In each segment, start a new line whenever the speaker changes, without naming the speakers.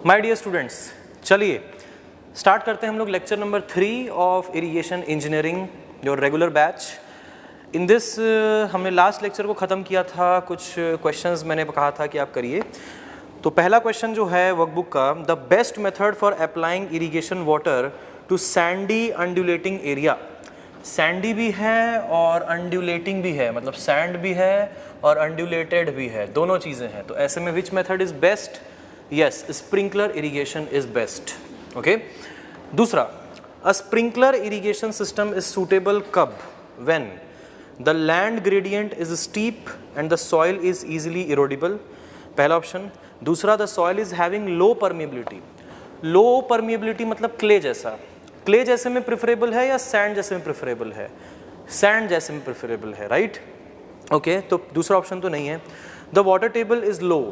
My dear students, चलिए start करते हैं हम लोग lecture number 3 of irrigation engineering, your regular batch. In this हमने लास्ट लेक्चर को ख़त्म किया था, कुछ क्वेश्चंस मैंने कहा था कि आप करिए। तो पहला क्वेश्चन जो है वर्कबुक का, the best method for applying irrigation water to sandy undulating area. Sandy भी है और अंडुलेटिंग भी है, मतलब सैंड भी है और अंडुलेटेड भी है, दोनों चीज़ें हैं। तो ऐसे में which method is best? Yes, sprinkler irrigation is best. Okay. दूसरा, a sprinkler irrigation system is suitable कब? When the land gradient is steep and the soil is easily erodible. पहला ऑप्शन। दूसरा, the soil is having low permeability. Low permeability मतलब clay जैसा। Clay जैसे में preferable है या सैंड जैसे में प्रेफरेबल है? सैंड जैसे में प्रेफरेबल है, राइट? ओके, तो दूसरा ऑप्शन तो नहीं है। The water table is low.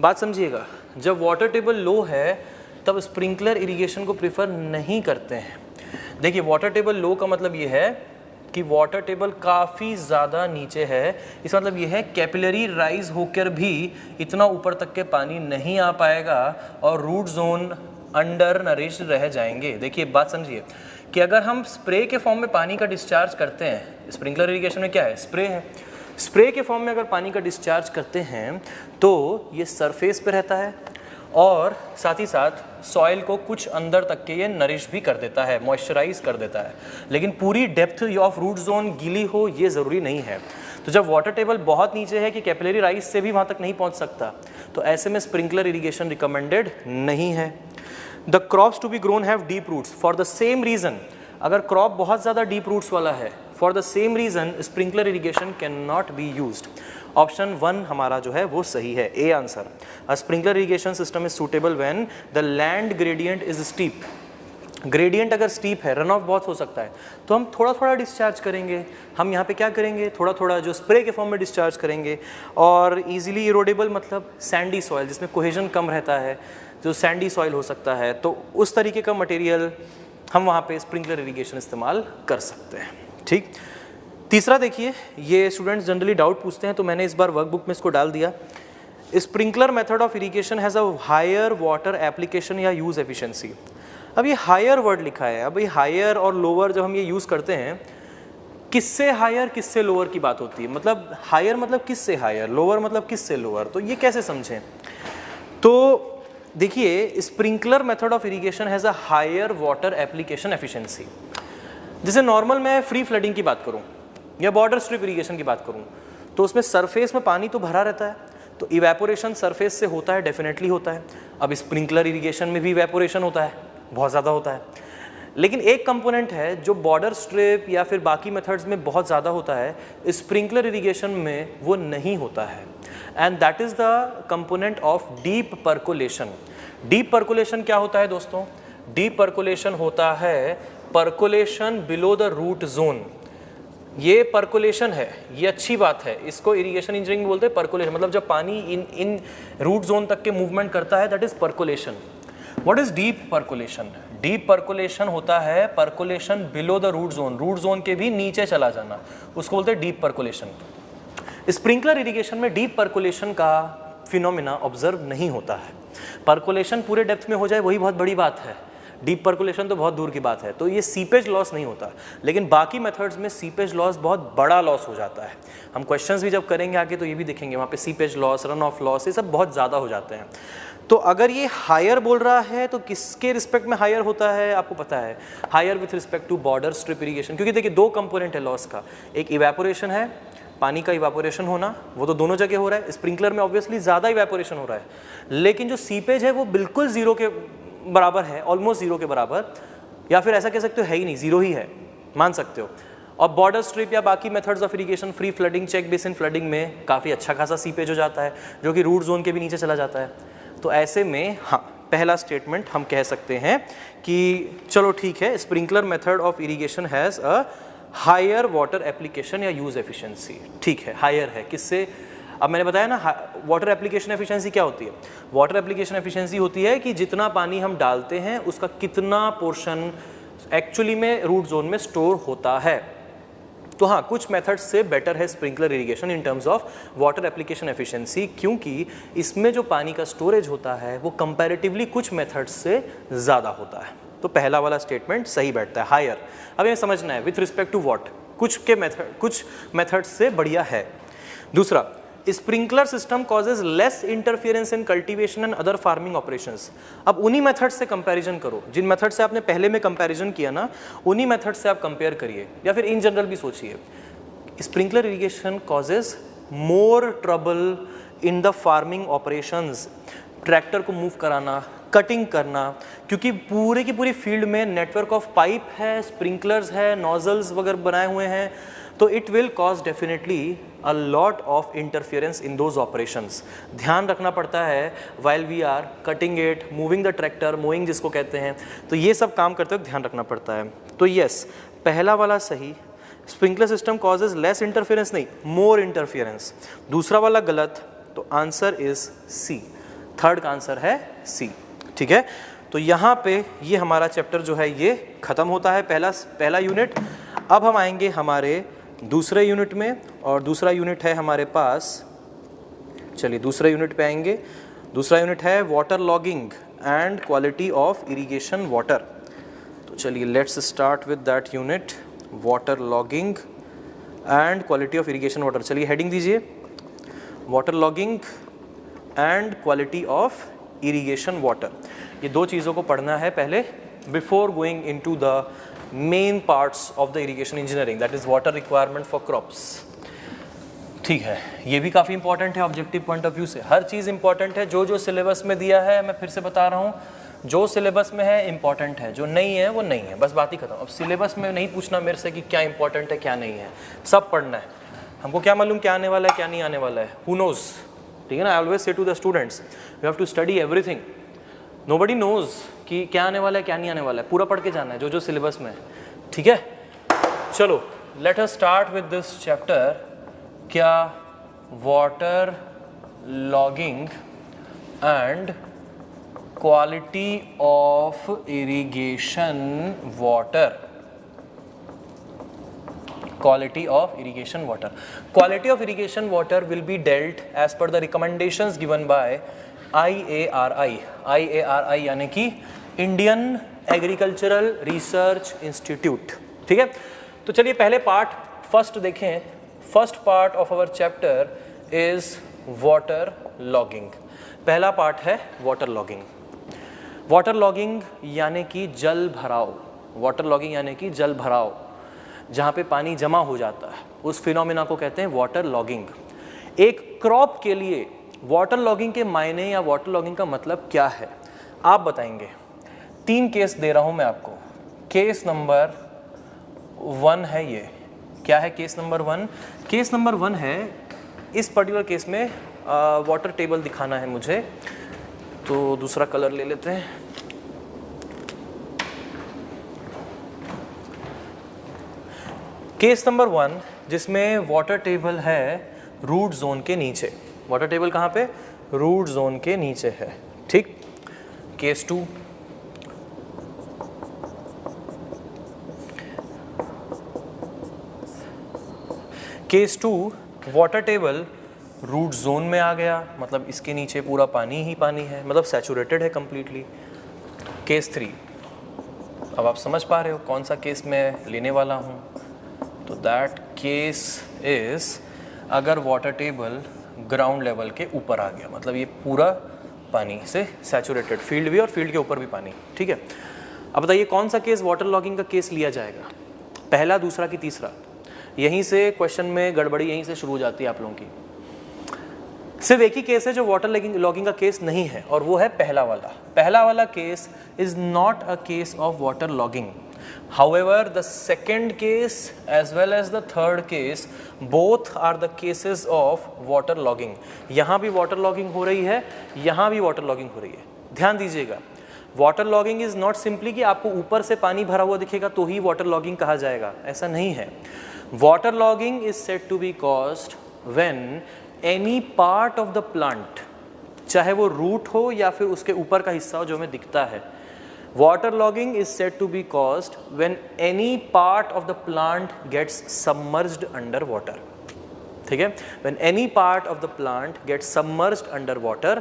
बात समझिएगा, जब वाटर टेबल लो है तब स्प्रिंकलर इरिगेशन को प्रीफर नहीं करते हैं। देखिए, वाटर टेबल लो का मतलब ये है कि वाटर टेबल काफ़ी ज़्यादा नीचे है। इसका मतलब ये है कैपिलरी राइज होकर भी इतना ऊपर तक के पानी नहीं आ पाएगा और रूट जोन अंडर नरिश्ड रह जाएंगे। देखिए, बात समझिए कि अगर हम स्प्रे के फॉर्म में पानी का डिस्चार्ज करते हैं, स्प्रिंकलर इरिगेशन में क्या है? स्प्रे है। स्प्रे के फॉर्म में अगर पानी का डिस्चार्ज करते हैं तो ये सरफेस पे रहता है और साथ ही साथ सॉइल को कुछ अंदर तक के ये नरिश भी कर देता है, मॉइस्चराइज कर देता है, लेकिन पूरी डेप्थ ऑफ रूट जोन गीली हो ये ज़रूरी नहीं है। तो जब वाटर टेबल बहुत नीचे है कि कैपिलरी राइज से भी वहाँ तक नहीं पहुँच सकता, तो ऐसे में स्प्रिंकलर इरिगेशन रिकमेंडेड नहीं है। The crops to be grown have deep roots for the same reason. अगर क्रॉप बहुत ज़्यादा डीप रूट्स वाला है, for the same reason sprinkler irrigation can not be used. Option 1 हमारा जो है वो सही है, A answer. A sprinkler irrigation system is suitable when the land gradient is steep. Gradient अगर स्टीप है, रन ऑफ बहुत हो सकता है, तो हम थोड़ा थोड़ा डिस्चार्ज करेंगे। हम यहाँ पे क्या करेंगे? थोड़ा थोड़ा जो स्प्रे के फॉर्म में डिस्चार्ज करेंगे। और इजीली इरोडेबल मतलब सैंडी सॉइल जिसमें कोहेजन कम रहता है, जो सैंडी सॉइल हो सकता है, तो उस तरीके का मटेरियल हम वहाँ पे स्प्रिंकलर इरिगेशन इस्तेमाल कर सकते हैं। ठीक। तीसरा देखिए, ये स्टूडेंट्स जनरली डाउट पूछते हैं, तो मैंने इस बार वर्कबुक में इसको डाल दिया। Sprinkler method of irrigation has a higher water application या यूज़ एफिशिएंसी। अब ये हायर वर्ड लिखा है। अब ये हायर और लोअर जब हम ये यूज़ करते हैं, किससे हायर किससे लोअर की बात होती है। मतलब हायर मतलब किससे हायर, लोअर मतलब किससे लोअर, तो ये कैसे समझें? तो देखिए, sprinkler method of irrigation has a higher water application efficiency. जैसे नॉर्मल मैं फ्री फ्लडिंग की बात करूं या बॉर्डर स्ट्रिप इरिगेशन की बात करूं, तो उसमें सरफेस में पानी तो भरा रहता है, तो इवेपोरेशन सरफेस से होता है, डेफिनेटली होता है। अब स्प्रिंकलर इरिगेशन में भी इवेपोरेशन होता है, बहुत ज़्यादा होता है, लेकिन एक कंपोनेंट है जो बॉर्डर स्ट्रिप या फिर बाकी मेथड्स में बहुत ज़्यादा होता है, स्प्रिंकलर इरिगेशन में वो नहीं होता है, and that is the component of deep percolation. Deep percolation क्या होता है दोस्तों? डीप पर्कोलेशन होता है percolation below the root zone. ये पर्कोलेशन है, ये अच्छी बात है, इसको इरिगेशन इंजीनियरिंग में बोलते हैं पर्कोलेशन। मतलब जब पानी इन रूट जोन तक के मूवमेंट करता है, that is percolation. What is deep percolation? Deep percolation होता है percolation below the root zone, root zone के भी नीचे चला जाना, उसको बोलते हैं डीप पर्कोलेशन। स्प्रिंकलर इरिगेशन में डीप पर्कोलेशन का फिनोमिना ऑब्जर्व नहीं होता है। पर्कोलेशन पूरे डेप्थ में हो जाए वही बहुत बड़ी बात है, डीप पर्कुलेशन तो बहुत दूर की बात है। तो ये सीपेज लॉस नहीं होता, लेकिन बाकी मेथड्स में सीपेज लॉस बहुत बड़ा लॉस हो जाता है। हम क्वेश्चंस भी जब करेंगे आगे तो ये भी देखेंगे, वहाँ पे seepage loss, run of loss, ये सब बहुत ज़्यादा हो जाते हैं। तो अगर ये हायर बोल रहा है तो किसके रिस्पेक्ट में हायर होता है आपको पता है? Higher with respect to border strip irrigation, क्योंकि देखिए दो कंपोनेंट है लॉस का, एक इवेपोरेशन है, पानी का इवेपोरेशन होना, वो तो दोनों जगह हो रहा है। स्प्रिंकलर में ऑब्वियसली ज़्यादा इवेपोरेशन हो रहा है, लेकिन जो सीपेज है वो बिल्कुल जीरो के बराबर है, ऑलमोस्ट जीरो के बराबर, या फिर ऐसा कह सकते हो है ही नहीं, जीरो ही है, मान सकते हो। और बॉर्डर स्ट्रिप या बाकी methods of irrigation, free flooding, check basin flooding में काफ़ी अच्छा खासा सीपेज हो जाता है, जो कि रूट जोन के भी नीचे चला जाता है। तो ऐसे में हाँ, पहला स्टेटमेंट हम कह सकते हैं कि चलो ठीक है, sprinkler method of irrigation has a higher water application या यूज़ एफिशिएंसी। ठीक है, हायर है किससे? अब मैंने बताया ना, वाटर एप्लीकेशन एफिशिएंसी क्या होती है? वाटर एप्लीकेशन एफिशिएंसी होती है कि जितना पानी हम डालते हैं उसका कितना पोर्शन एक्चुअली में रूट जोन में स्टोर होता है। तो हाँ, कुछ मेथड्स से बेटर है sprinkler irrigation in terms of water application efficiency, क्योंकि इसमें जो पानी का स्टोरेज होता है वो कंपैरेटिवली कुछ मेथड्स से ज़्यादा होता है। तो पहला वाला स्टेटमेंट सही बैठता है, हायर। अब ये समझना है विथ रिस्पेक्ट टू व्हाट, कुछ मेथड्स से बढ़िया है। दूसरा, sprinkler system causes less interference in cultivation and other farming operations. अब उन्हीं मेथड से कंपैरिजन करो, जिन मेथड से आपने पहले में कंपैरिजन किया ना, उन्हीं मेथड से आप कंपेयर करिए, या फिर इन जनरल भी सोचिए। Sprinkler irrigation causes more trouble in the farming operations, tractor को मूव कराना, कटिंग करना, क्योंकि पूरे की पूरी फील्ड में नेटवर्क ऑफ पाइप है, स्प्रिंकलर्स है, नोजल्स वगैरह बनाए हुए हैं, तो it will cause definitely a lot of interference in those operations. ध्यान रखना पड़ता है while we are cutting it, moving the tractor, mowing जिसको कहते हैं, तो ये सब काम करते वक्त ध्यान रखना पड़ता है। तो यस, पहला वाला सही, sprinkler system causes less interference नहीं, मोर इंटरफियरेंस। दूसरा वाला गलत, तो आंसर इज सी, थर्ड का आंसर है सी। ठीक है, तो यहाँ पे ये हमारा चैप्टर जो है ये ख़त्म होता है, पहला यूनिट। अब हम आएंगे हमारे दूसरे यूनिट में, और दूसरा यूनिट है हमारे पास, चलिए दूसरे यूनिट पे आएंगे। दूसरा यूनिट है water logging and quality of irrigation water. तो चलिए let's start with that unit, water logging and quality of irrigation water. चलिए हेडिंग दीजिए, water logging and quality of irrigation water. ये दो चीज़ों को पढ़ना है पहले before going into the main parts of the irrigation engineering, that is water requirement for crops. ठीक है, ये भी काफ़ी इंपॉर्टेंट है ऑब्जेक्टिव पॉइंट ऑफ व्यू से, हर चीज़ इंपॉर्टेंट है। जो सिलेबस में दिया है, मैं फिर से बता रहा हूँ, जो सिलेबस में है इंपॉर्टेंट है, जो नहीं है वो नहीं है, बस बात ही खत्म। अब सिलेबस में नहीं पूछना मेरे से कि क्या इंपॉर्टेंट है क्या नहीं है, सब पढ़ना है। हमको क्या मालूम क्या आने वाला है क्या नहीं आने वाला है, हु नोज। ठीक है ना, I always say to the students, you have to study everything, nobody knows कि क्या आने वाला है क्या नहीं आने वाला है, पूरा पढ़ के जाना है जो सिलेबस में है। ठीक है, चलो let us start with this chapter. क्या water logging and quality of irrigation water, quality of irrigation water. Quality of irrigation water will be dealt as per the recommendations given by IARI. IARI यानी कि Indian Agricultural Research Institute. ठीक है, तो चलिए पहले part first देखें। First part of our chapter is water logging. पहला part है वाटर लॉगिंग। वाटर लॉगिंग यानी कि जल भराव, वाटर लॉगिंग यानी कि जल भराव, जहाँ पे पानी जमा हो जाता है, उस फिनोमिना को कहते हैं वाटर लॉगिंग। एक क्रॉप के लिए वाटर लॉगिंग के मायने या वाटर लॉगिंग का मतलब क्या है आप बताएंगे। 3 केस दे रहा हूँ मैं आपको। केस नंबर 1 है, ये क्या है केस नंबर 1? केस नंबर 1 है, इस पर्टिकुलर केस में वाटर टेबल दिखाना है मुझे, तो दूसरा कलर ले लेते हैं। केस नंबर 1 जिसमें वाटर टेबल है रूट जोन के नीचे। वाटर टेबल कहाँ पे? रूट जोन के नीचे है। ठीक। Case 2, case 2 water table root zone में आ गया, मतलब इसके नीचे पूरा पानी ही पानी है, मतलब सैचुरेटेड है कंप्लीटली। केस 3, अब आप समझ पा रहे हो कौन सा केस मैं लेने वाला हूँ। तो दैट केस इज अगर वाटर टेबल ग्राउंड लेवल के ऊपर आ गया, मतलब ये पूरा पानी से सैचुरेटेड, फील्ड भी और फील्ड के ऊपर भी पानी। ठीक है, अब बताइए कौन सा केस वाटर लॉगिंग का केस लिया जाएगा, पहला, दूसरा कि तीसरा? यहीं से क्वेश्चन में गड़बड़ी यहीं से शुरू हो जाती है आप लोगों की। सिर्फ एक ही केस है जो वाटर लॉगिंग का केस नहीं है, और वो है पहला वाला। पहला वाला case is not a case of water logging. However, the second case as well as the third case both are the cases of water logging. यहाँ भी water logging हो रही है, यहाँ भी water logging हो रही है। ध्यान दीजिएगा, water logging is not simply कि आपको ऊपर से पानी भरा हुआ दिखेगा तो ही water logging कहा जाएगा, ऐसा नहीं है। Water logging is said to be caused when any part of the plant, चाहे वो रूट हो या फिर उसके ऊपर का हिस्सा हो जो हमें दिखता है, Waterlogging is said to be caused when any part of the plant gets submerged under water. ठीक है, when any part of the plant gets submerged under water,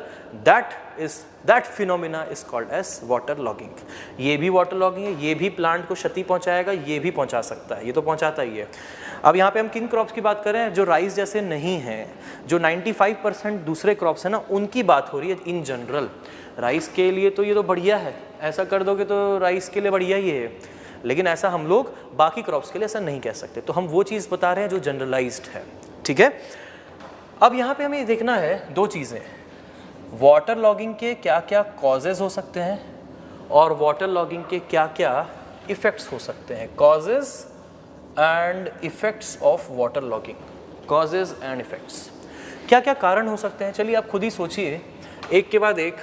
that phenomena is called as waterlogging. ये भी waterlogging है, ये भी plant को क्षति पहुंचाएगा, ये भी पहुंचा सकता है, ये तो पहुंचाता ही है। अब यहाँ पे हम किन क्रॉप्स की बात कर रहे हैं? जो राइस जैसे नहीं है, जो 95% दूसरे क्रॉप्स हैं ना, उनकी बात हो रही है इन जनरल। राइस के लिए तो ये तो बढ़िया है, ऐसा कर दोगे तो राइस के लिए बढ़िया ही है, लेकिन ऐसा हम लोग बाकी क्रॉप्स के लिए ऐसा नहीं कह सकते। तो हम वो चीज़ बता रहे हैं जो जनरलाइज्ड है, ठीक है। अब यहाँ पे हमें देखना है दो चीज़ें, वाटर लॉगिंग के क्या क्या कॉजेज़ हो सकते हैं और वाटर लॉगिंग के क्या क्या इफ़ेक्ट्स हो सकते हैं। Causes and effects of water logging, causes and effects, क्या क्या कारण हो सकते हैं। चलिए आप खुद ही सोचिए एक के बाद एक।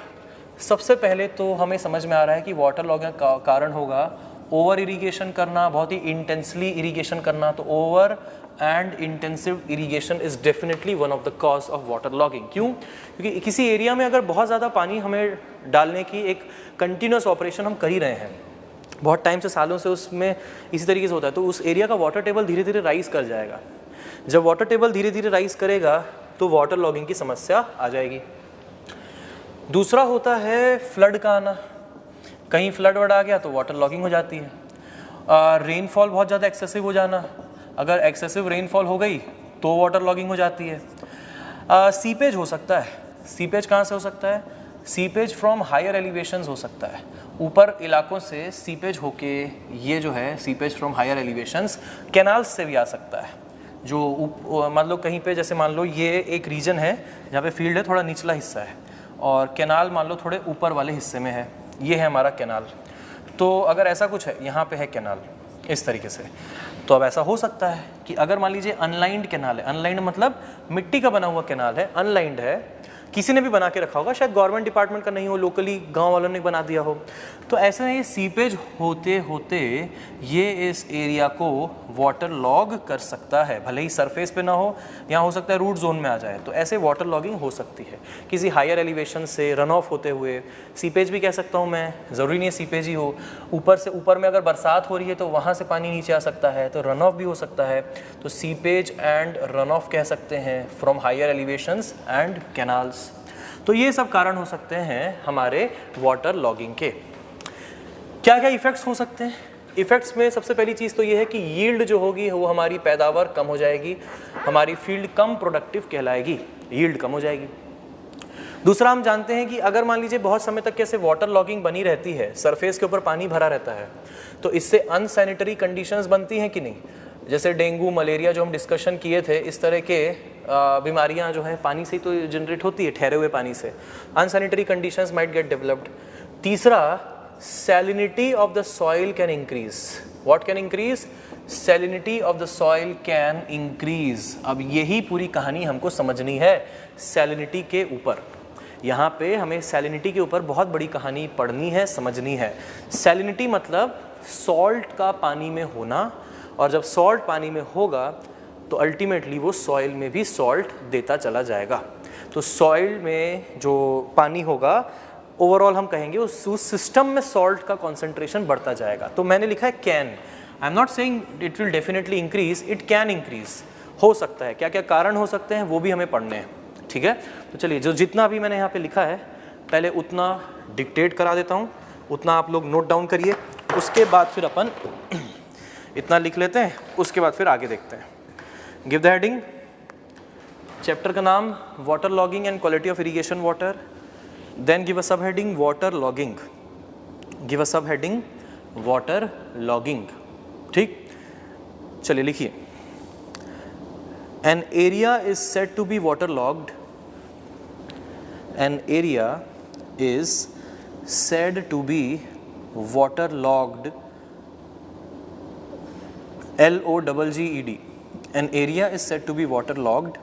सबसे पहले तो हमें समझ में आ रहा है कि वाटर लॉगिंग का कारण होगा ओवर इरिगेशन करना, बहुत ही इंटेंसली इरिगेशन करना। तो over and intensive irrigation is definitely one of the cause of water logging. क्यों? क्योंकि किसी एरिया में अगर बहुत ज़्यादा पानी हमें डालने की एक कंटिन्यूस ऑपरेशन हम कर ही रहे हैं, बहुत टाइम से, सालों से उसमें इसी तरीके से होता है, तो उस एरिया का वाटर टेबल धीरे धीरे राइज कर जाएगा। जब वाटर टेबल धीरे धीरे राइज करेगा तो वाटर लॉगिंग की समस्या आ जाएगी। दूसरा होता है फ्लड का आना, कहीं फ्लड वर्ड आ गया तो वाटर लॉगिंग हो जाती है। रेनफॉल बहुत ज़्यादा एक्सेसिव हो जाना, अगर एक्सेसिव रेनफॉल हो गई तो वाटर लॉगिंग हो जाती है। सीपेज हो सकता है। सीपेज कहाँ से हो सकता है? सीपेज फ्रॉम हायर एलिवेशंस हो सकता है, ऊपर इलाकों से सीपेज होके, ये जो है seepage from higher elevations canals से भी आ सकता है। जो मान लो कहीं पे, जैसे मान लो ये एक रीजन है जहाँ पे फील्ड है, थोड़ा निचला हिस्सा है, और कैनाल मान लो थोड़े ऊपर वाले हिस्से में है, ये है हमारा कैनाल। तो अगर ऐसा कुछ है, यहाँ पे है कैनाल इस तरीके से, तो अब ऐसा हो सकता है कि अगर मान लीजिए अनलाइंड कैनाल है, अनलाइंड मतलब मिट्टी का बना हुआ कैनाल है, अनलाइंड है, किसी ने भी बना के रखा होगा, शायद गवर्नमेंट डिपार्टमेंट का नहीं हो, लोकली गांव वालों ने बना दिया हो, तो ऐसे में ये सीपेज होते होते ये इस एरिया को वाटर लॉग कर सकता है, भले ही सरफेस पे ना हो, यहाँ हो सकता है रूट जोन में आ जाए, तो ऐसे वाटर लॉगिंग हो सकती है किसी हायर एलिवेशन से रन ऑफ होते हुए। सीपेज भी कह सकता हूँ मैं, ज़रूरी नहीं है सीपेज ही हो, ऊपर से, ऊपर में अगर बरसात हो रही है तो वहाँ से पानी नीचे आ सकता है, तो रन ऑफ भी हो सकता है। तो सीपेज एंड रन ऑफ कह सकते हैं from higher elevations and canals. तो ये सब कारण हो सकते हैं हमारे वाटर लॉगिंग के। क्या क्या इफ़ेक्ट्स हो सकते हैं? इफ़ेक्ट्स में सबसे पहली चीज़ तो ये है कि यील्ड जो होगी वो हमारी पैदावार कम हो जाएगी, हमारी फील्ड कम प्रोडक्टिव कहलाएगी, यील्ड कम हो जाएगी। दूसरा, हम जानते हैं कि अगर मान लीजिए बहुत समय तक कैसे वाटर लॉगिंग बनी रहती है, सरफेस के ऊपर पानी भरा रहता है, तो इससे अनसैनिटरी कंडीशंस बनती हैं कि नहीं। जैसे डेंगू, मलेरिया जो हम डिस्कशन किए थे, इस तरह के बीमारियां जो हैं पानी से ही तो जनरेट होती है, ठहरे हुए पानी से। Unsanitary conditions might get developed. तीसरा, salinity of the soil can increase. What can increase? Salinity of the soil can increase. अब यही पूरी कहानी हमको समझनी है salinity के ऊपर। यहाँ पे हमें salinity के ऊपर बहुत बड़ी कहानी पढ़नी है, समझनी है। salinity मतलब salt का पानी में होना, और जब salt पानी में होगा तो अल्टीमेटली वो सॉइल में भी सॉल्ट देता चला जाएगा। तो सॉइल में जो पानी होगा, ओवरऑल हम कहेंगे उस सिस्टम में सॉल्ट का कॉन्सेंट्रेशन बढ़ता जाएगा। तो मैंने लिखा है can, I am not saying it will definitely increase, it can increase, हो सकता है। क्या क्या कारण हो सकते हैं वो भी हमें पढ़ने हैं, ठीक है। तो चलिए, जो जितना भी मैंने यहाँ पे लिखा है पहले उतना डिक्टेट करा देता हूँ, उतना आप लोग नोट डाउन करिए, उसके बाद फिर अपन इतना लिख लेते हैं, उसके बाद फिर आगे देखते हैं। Give the heading. चैप्टर का नाम water logging and quality of irrigation water. Then give a subheading water logging. Give a subheading water logging. ठीक, चलिए लिखिए। An area is said to be waterlogged. An area is said to be waterlogged. L-O-G-G-E-D. An area is said to be waterlogged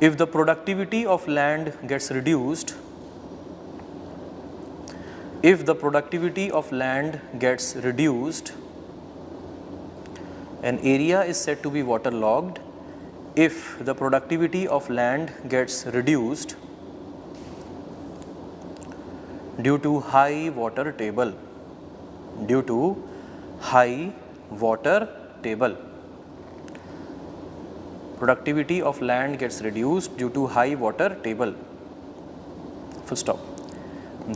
if the productivity of land gets reduced. If the productivity of land gets reduced, an area is said to be waterlogged if the productivity of land gets reduced due to high water table, due to high water table, productivity of land gets reduced due to high water table, full stop.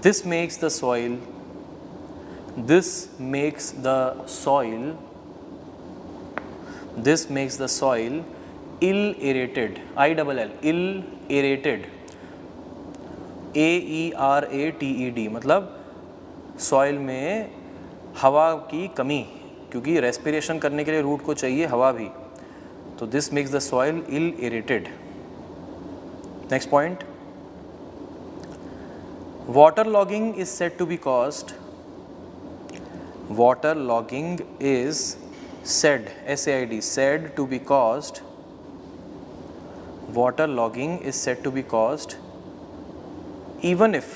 This makes the soil ill aerated, ill aerated, AERATED, मतलब soil में हवा की कमी, क्योंकि respiration करने के लिए root को चाहिए हवा भी, तो this makes the soil ill aerated. Next point, water logging is said to be caused, water logging is said, SAID, said to be caused, water logging is said to be caused even if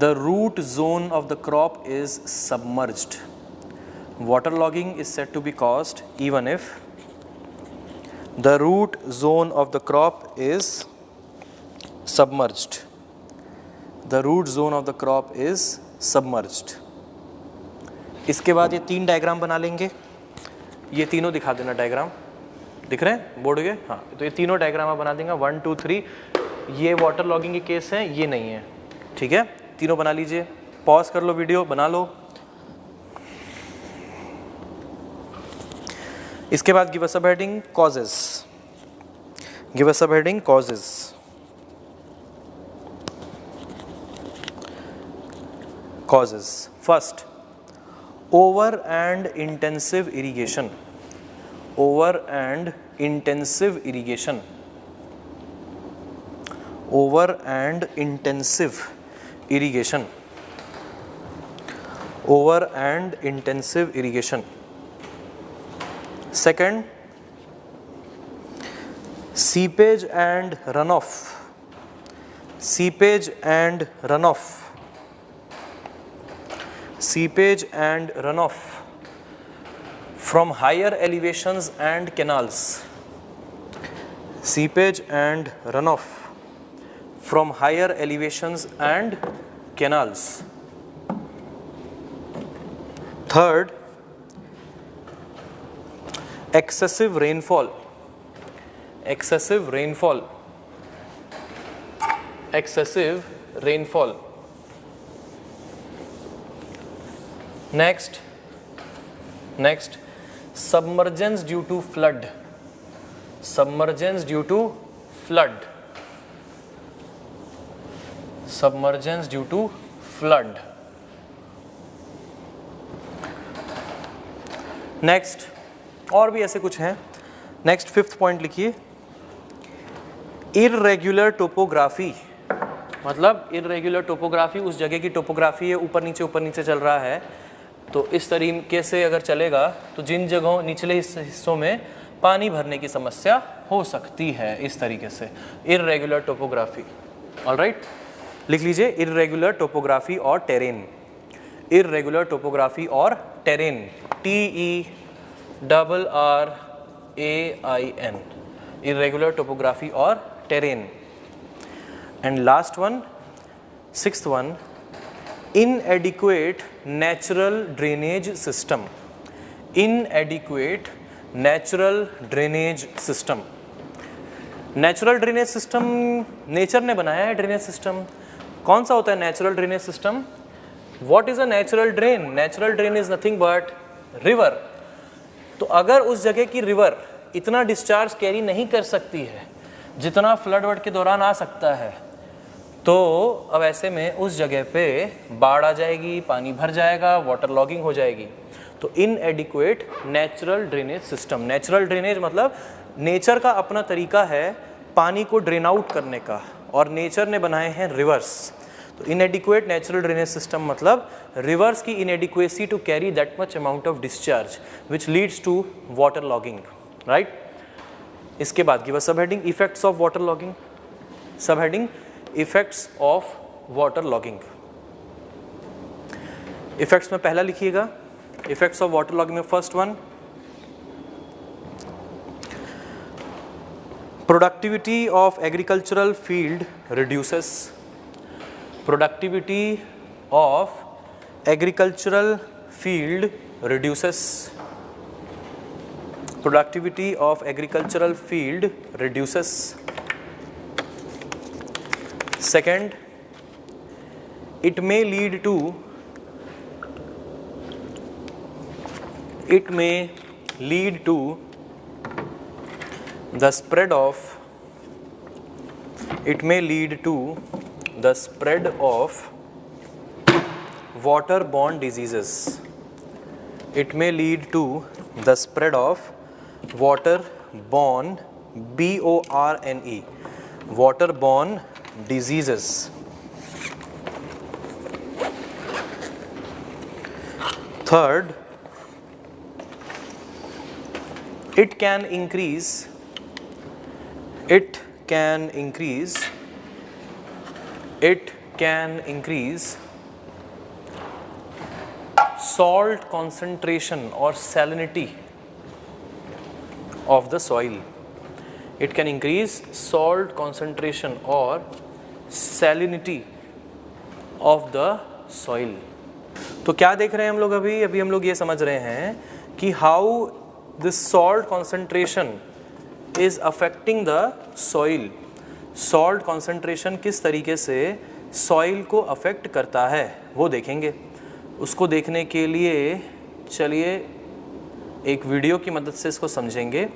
the root zone of the crop is submerged. Water logging is said to be caused even if the root zone of the crop is submerged. The root zone of the crop is submerged. इसके बाद ये 3 diagram बना लेंगे, ये तीनों दिखा देना diagram, दिख रहे हैं बोर्ड के? हाँ, तो ये तीनों डायग्राम आप बना देंगे 1 2 3. ये वाटर लॉगिंग के केस हैं, ये नहीं है, ठीक है? तीनों बना लीजिए, पॉज कर लो वीडियो, बना लो. इसके बाद give a sub heading causes, give a sub heading causes. Causes. First, over and intensive irrigation. Over and intensive irrigation. Over and intensive irrigation. Over and intensive irrigation. Second, seepage and runoff. Seepage and runoff. Seepage and runoff from higher elevations and canals. Seepage and runoff from higher elevations and canals. Third, excessive rainfall. Excessive rainfall. Excessive rainfall. Next, submergence due to flood. Submergence due to flood. Submergence due to flood. Next, और भी ऐसे कुछ हैं. Next, 5th point लिखिए, irregular topography. मतलब irregular topography उस जगह की टोपोग्राफी है, ऊपर नीचे चल रहा है, तो इस तरीके से अगर चलेगा तो जिन जगहों निचले हिस्सों में पानी भरने की समस्या हो सकती है, इस तरीके से इर्रेगुलर टोपोग्राफी. ऑलराइट, लिख लीजिए इर्रेगुलर टोपोग्राफी और टेरेन. इर्रेगुलर टोपोग्राफी और टेरेन, TERRAIN, इर्रेगुलर टोपोग्राफी और terrain. And last one, 6th one, inadequate natural drainage system. Inadequate natural drainage system. Natural drainage system nature ने बनाया है. ड्रेनेज सिस्टम कौन सा होता है? Natural drainage system. What is a natural drain? Natural drain is nothing but river. तो अगर उस जगह की रिवर इतना डिस्चार्ज कैरी नहीं कर सकती है जितना फ्लड वर्ड के दौरान आ सकता है, तो अब ऐसे में उस जगह पे बाढ़ आ जाएगी, पानी भर जाएगा, वाटर लॉगिंग हो जाएगी. तो inadequate natural drainage system. Natural drainage मतलब नेचर का अपना तरीका है पानी को ड्रेन आउट करने का, और नेचर ने बनाए हैं रिवर्स. तो इनएडिक्वेट नेचुरल ड्रेनेज सिस्टम मतलब रिवर्स की inadequacy to carry that much amount of discharge which leads to water logging. Right, इसके बाद give a sub heading effects of water logging. Sub heading effects of water logging. Effects में पहला लिखिएगा, effects of water logging में first one, productivity of agricultural field reduces. Productivity of agricultural field reduces. Productivity of agricultural field reduces. Second, it may lead to the spread of waterborne diseases. It may lead to the spread of waterborne, B-O-R-N-E, waterborne diseases. Third, it can increase salt concentration or salinity of the soil. It can increase salt concentration or salinity of the soil. तो क्या देख रहे हैं हम लोग अभी हम लोग ये समझ रहे हैं कि how this salt concentration is affecting the soil. Salt concentration किस तरीके से सॉइल को अफेक्ट करता है वो देखेंगे. उसको देखने के लिए चलिए एक वीडियो की मदद से इसको समझेंगे.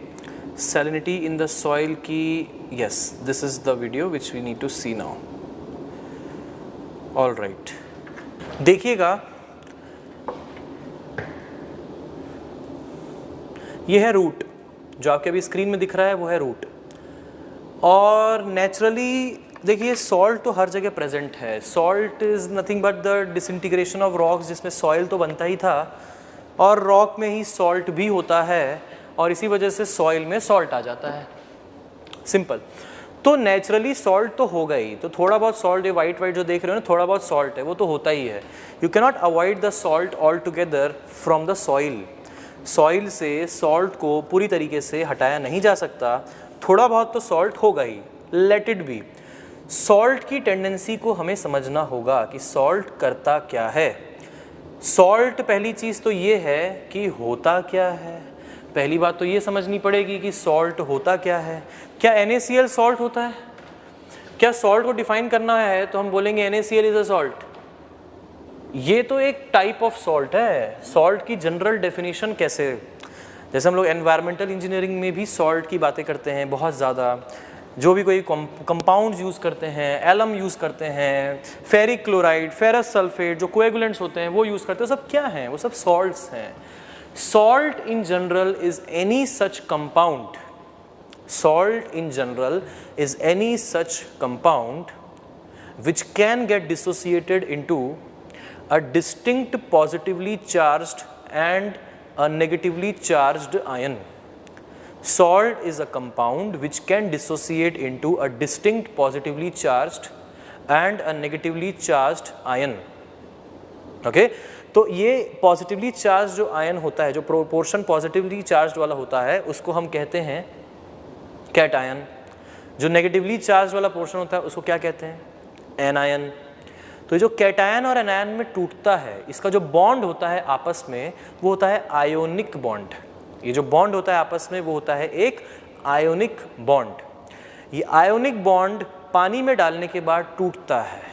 सैलिनिटी इन द सॉइल की, yes, this is the video which we need to see now. All right, देखिएगा ये है रूट. जो आपके अभी स्क्रीन में दिख रहा है वो है रूट. और नेचुरली देखिए सॉल्ट तो हर जगह प्रेजेंट है. Salt is nothing but the disintegration of rocks, जिसमें सॉइल तो बनता ही था और रॉक में ही सॉल्ट भी होता है और इसी वजह से सॉइल में सॉल्ट आ जाता है. सिंपल. तो नेचुरली सॉल्ट तो होगा ही. तो थोड़ा बहुत सॉल्ट, ये वाइट जो देख रहे हो ना, थोड़ा बहुत सॉल्ट है, वो तो होता ही है. You can not avoid the salt all together from the soil. Soil से सॉल्ट को पूरी तरीके से हटाया नहीं जा सकता. थोड़ा बहुत तो सॉल्ट होगा ही, लेट इट बी. सॉल्ट की टेंडेंसी को हमें समझना होगा कि सॉल्ट करता क्या है. सॉल्ट पहली चीज़ तो ये है कि होता क्या है. पहली बात तो ये समझनी पड़ेगी कि सॉल्ट होता क्या है. क्या NaCl सॉल्ट होता है? क्या सॉल्ट को डिफाइन करना है तो हम बोलेंगे NaCl इज अ सॉल्ट? ये तो एक टाइप ऑफ सॉल्ट है. सॉल्ट की जनरल डेफिनेशन कैसे, जैसे हम लोग एनवायरमेंटल इंजीनियरिंग में भी सॉल्ट की बातें करते हैं बहुत ज़्यादा. जो भी कोई कंपाउंड्स यूज़ करते हैं, एलम यूज़ करते हैं, फेरिक क्लोराइड, फेरस सल्फेट, जो कोएगुलेंट्स होते हैं वो यूज़ करते हैं. सब क्या हैं? वो सब सॉल्ट्स हैं. Salt in general is any such compound. Salt in general is any such compound which can get dissociated into a distinct positively charged and a negatively charged ion. Salt is a compound which can dissociate into a distinct positively charged and a negatively charged ion. Okay? तो ये positively charge जो ion होता है, जो proportion positively charge वाला होता है, उसको हम कहते हैं कैटायन. जो नेगेटिवली चार्ज वाला पोर्शन होता है उसको क्या कहते हैं? एनायन. तो जो कैटायन और एनायन में टूटता है, इसका जो बॉन्ड होता है आपस में वो होता है आयोनिक बॉन्ड. ये जो बॉन्ड होता है आपस में वो होता है एक आयोनिक बॉन्ड. ये आयोनिक बॉन्ड पानी में डालने के बाद टूटता है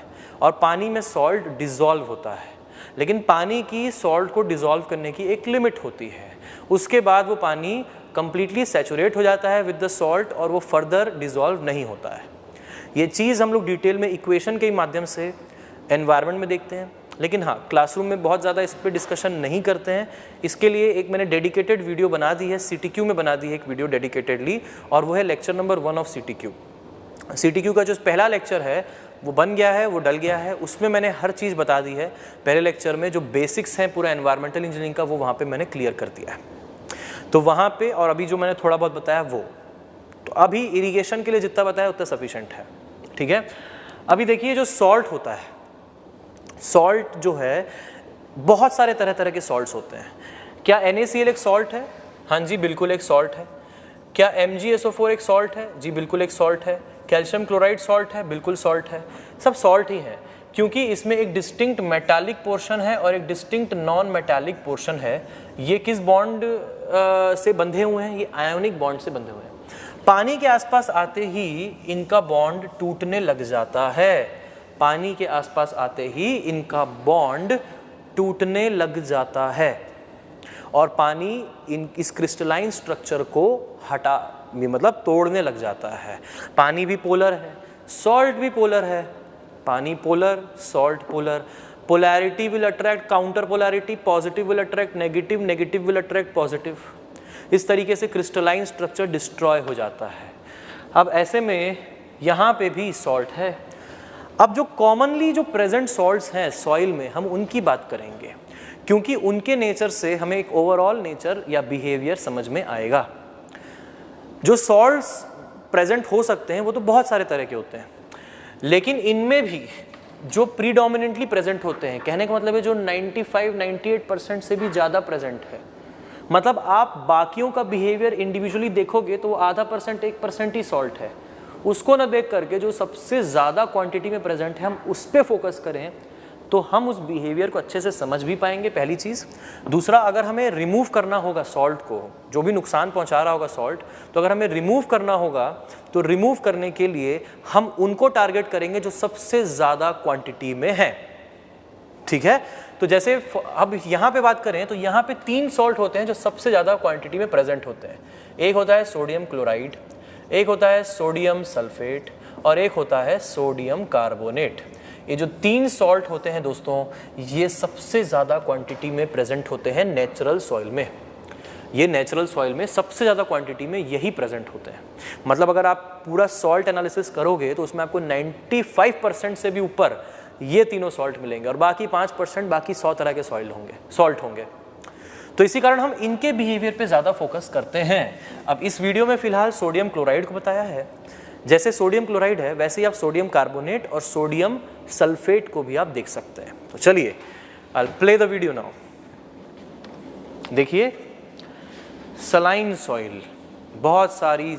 और पानी में सॉल्ट डिज़ोल्व होता है. लेकिन पानी की सॉल्ट को डिज़ोल्व करने की एक लिमिट होती है. उसके बाद वो पानी कंप्लीटली सैचुरेट हो जाता है विद द सॉल्ट और वो फर्दर डिज़ोल्व नहीं होता है. ये चीज़ हम लोग डिटेल में इक्वेशन के माध्यम से एनवायरनमेंट में देखते हैं. लेकिन हाँ, क्लासरूम में बहुत ज़्यादा इस पर डिस्कशन नहीं करते हैं. इसके लिए एक मैंने डेडिकेटेड वीडियो बना दी है, CTQ में बना दी है एक वीडियो डेडिकेटेडली, और वो है lecture number 1 of CTQ. CTQ का जो पहला लेक्चर है वो बन गया है, वो डल गया है. उसमें मैंने हर चीज़ बता दी है. पहले लेक्चर में जो बेसिक्स हैं पूरा एनवायरमेंटल इंजीनियरिंग का वो वहाँ पे मैंने क्लियर कर दिया है. तो वहाँ पे, और अभी जो मैंने थोड़ा बहुत बताया वो, तो अभी इरिगेशन के लिए जितना बताया उतना सफिशेंट है. ठीक है. अभी देखिए जो सॉल्ट होता है, सॉल्ट जो है बहुत सारे तरह तरह के सॉल्ट्स होते हैं. क्या NaCl एक सॉल्ट है? हाँ जी, बिल्कुल एक सॉल्ट है. क्या MgSO4 एक सॉल्ट है? जी बिल्कुल एक सॉल्ट है। कैल्शियम क्लोराइड सॉल्ट है? बिल्कुल सॉल्ट है। सब सॉल्ट ही है, क्योंकि इसमें एक डिस्टिंक्ट मेटालिक पोर्शन है और एक डिस्टिंक्ट नॉन मेटालिक पोर्शन है। ये किस बॉन्ड से बंधे हुए हैं? ये आयोनिक बॉन्ड से बंधे हुए हैं। पानी के आसपास आते ही इनका बॉन्ड टूटने लग जाता है। पानी के आसपास आते ही इनका बॉन्ड टूटने लग जाता है और पानी इस क्रिस्टलाइन स्ट्रक्चर को मतलब तोड़ने लग जाता है। पानी भी पोलर है, सॉल्ट भी पोलर है। पानी polar, salt polar. Polarity will attract counter polarity, positive will attract negative, negative will attract positive. इस तरीके से क्रिस्टलाइन स्ट्रक्चर डिस्ट्रॉय हो जाता है। अब ऐसे में यहाँ पे भी सॉल्ट है। अब जो कॉमनली जो प्रेजेंट सॉल्ट्स हैं सॉइल में, हम उनकी बात करेंगे, क्योंकि उनके नेचर से हमें एक ओवरऑल नेचर या बिहेवियर समझ में आएगा। जो सॉल्ट्स प्रेजेंट हो सकते हैं वो तो बहुत सारे तरह के होते हैं, लेकिन इनमें भी जो प्रीडोमिनेंटली प्रेजेंट होते हैं, कहने का मतलब है जो 95-98% से भी ज़्यादा प्रेजेंट है, मतलब आप बाकियों का बिहेवियर इंडिविजुअली देखोगे तो वो आधा परसेंट 1% ही सॉल्ट है। उसको ना देख करके जो सबसे ज़्यादा क्वांटिटी में प्रेजेंट है, हम उस पर फोकस करें तो हम उस बिहेवियर को अच्छे से समझ भी पाएंगे, पहली चीज़। दूसरा, अगर हमें रिमूव करना होगा सॉल्ट को, जो भी नुकसान पहुंचा रहा होगा सॉल्ट, तो अगर हमें रिमूव करना होगा तो रिमूव करने के लिए हम उनको टारगेट करेंगे जो सबसे ज़्यादा क्वांटिटी में है। ठीक है, तो जैसे अब यहाँ पे बात करें तो यहाँ पे 3 सॉल्ट होते हैं जो सबसे ज़्यादा क्वांटिटी में प्रेजेंट होते हैं। एक होता है सोडियम क्लोराइड, एक होता है सोडियम सल्फेट और एक होता है सोडियम कार्बोनेट। ये जो 3 सॉल्ट होते हैं दोस्तों, ये सबसे ज़्यादा क्वांटिटी में प्रेजेंट होते हैं नेचुरल सॉइल में। ये नेचुरल सॉइल में सबसे ज़्यादा क्वांटिटी में यही प्रेजेंट होते हैं। मतलब अगर आप पूरा सॉल्ट एनालिसिस करोगे तो उसमें आपको 95% से भी ऊपर ये तीनों सॉल्ट मिलेंगे और बाकी 5% बाकी 100 तरह के सॉल्ट होंगे। तो इसी कारण हम इनके बिहेवियर पे ज़्यादा फोकस करते हैं। अब इस वीडियो में फिलहाल सोडियम क्लोराइड को बताया है। जैसे सोडियम क्लोराइड है वैसे ही आप सोडियम कार्बोनेट और सोडियम सल्फेट को भी आप देख सकते हैं। तो चलिए, I will play the video now. देखिए, सलाइन सॉइल, बहुत सारी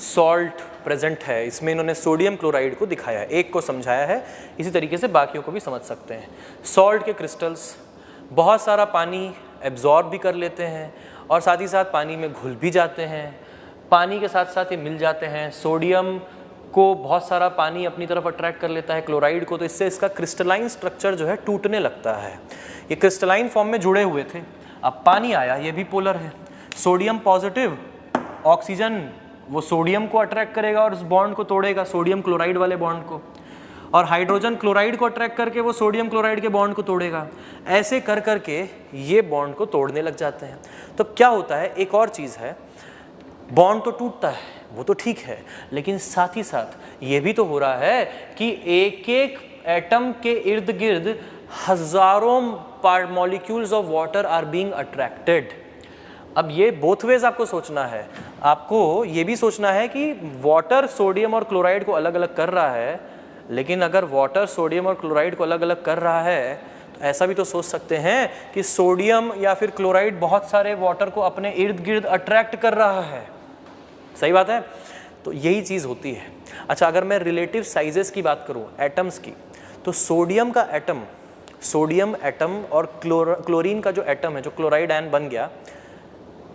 सॉल्ट प्रेजेंट है इसमें। इन्होंने सोडियम क्लोराइड को दिखाया है, एक को समझाया है, इसी तरीके से बाकियों को भी समझ सकते हैं। सॉल्ट के क्रिस्टल्स बहुत सारा पानी एब्जॉर्ब भी कर लेते हैं और साथ ही साथ पानी में घुल भी जाते हैं। पानी के साथ साथ ये मिल जाते हैं। सोडियम को बहुत सारा पानी अपनी तरफ अट्रैक्ट कर लेता है, क्लोराइड को, तो इससे इसका क्रिस्टलाइन स्ट्रक्चर जो है टूटने लगता है। ये क्रिस्टलाइन फॉर्म में जुड़े हुए थे, अब पानी आया, ये भी पोलर है। सोडियम पॉजिटिव, ऑक्सीजन वो सोडियम को अट्रैक्ट करेगा और उस बॉन्ड को तोड़ेगा, सोडियम क्लोराइड वाले बॉन्ड को, और हाइड्रोजन क्लोराइड को अट्रैक्ट करके वो सोडियम क्लोराइड के बॉन्ड को तोड़ेगा। ऐसे कर करके ये बॉन्ड को तोड़ने लग जाते हैं। तो क्या होता है, एक और चीज़ है, बॉन्ड तो टूटता है वो तो ठीक है, लेकिन साथ ही साथ ये भी तो हो रहा है कि एक एक एटम के इर्द गिर्द हजारों molecules of water are being attracted. अब ये बोथ वेज आपको सोचना है। आपको ये भी सोचना है कि वाटर सोडियम और क्लोराइड को अलग अलग कर रहा है, लेकिन अगर वाटर सोडियम और क्लोराइड को अलग अलग कर रहा है तो ऐसा भी तो सोच सकते हैं कि सोडियम या फिर क्लोराइड बहुत सारे वाटर को अपने इर्द गिर्द अट्रैक्ट कर रहा है। सही बात है, तो यही चीज़ होती है। अच्छा, अगर मैं रिलेटिव साइजेस की बात करूं एटम्स की, तो सोडियम का एटम, सोडियम एटम और क्लोरीन का जो एटम है, जो क्लोराइड आयन बन गया,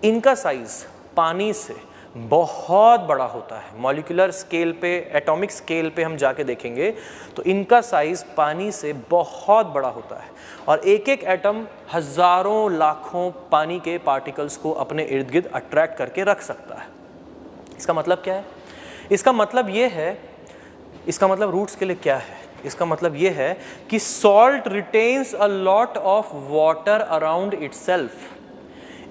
इनका साइज पानी से बहुत बड़ा होता है। मॉलिक्यूलर स्केल पे, एटॉमिक स्केल पे हम जाके देखेंगे तो इनका साइज पानी से बहुत बड़ा होता है और एक एक एटम हजारों लाखों पानी के पार्टिकल्स को अपने इर्द गिर्द अट्रैक्ट करके रख सकता है। इसका मतलब क्या है? इसका मतलब ये है, इसका मतलब रूट्स के लिए क्या है? इसका मतलब ये है कि salt retains a lot of water around itself.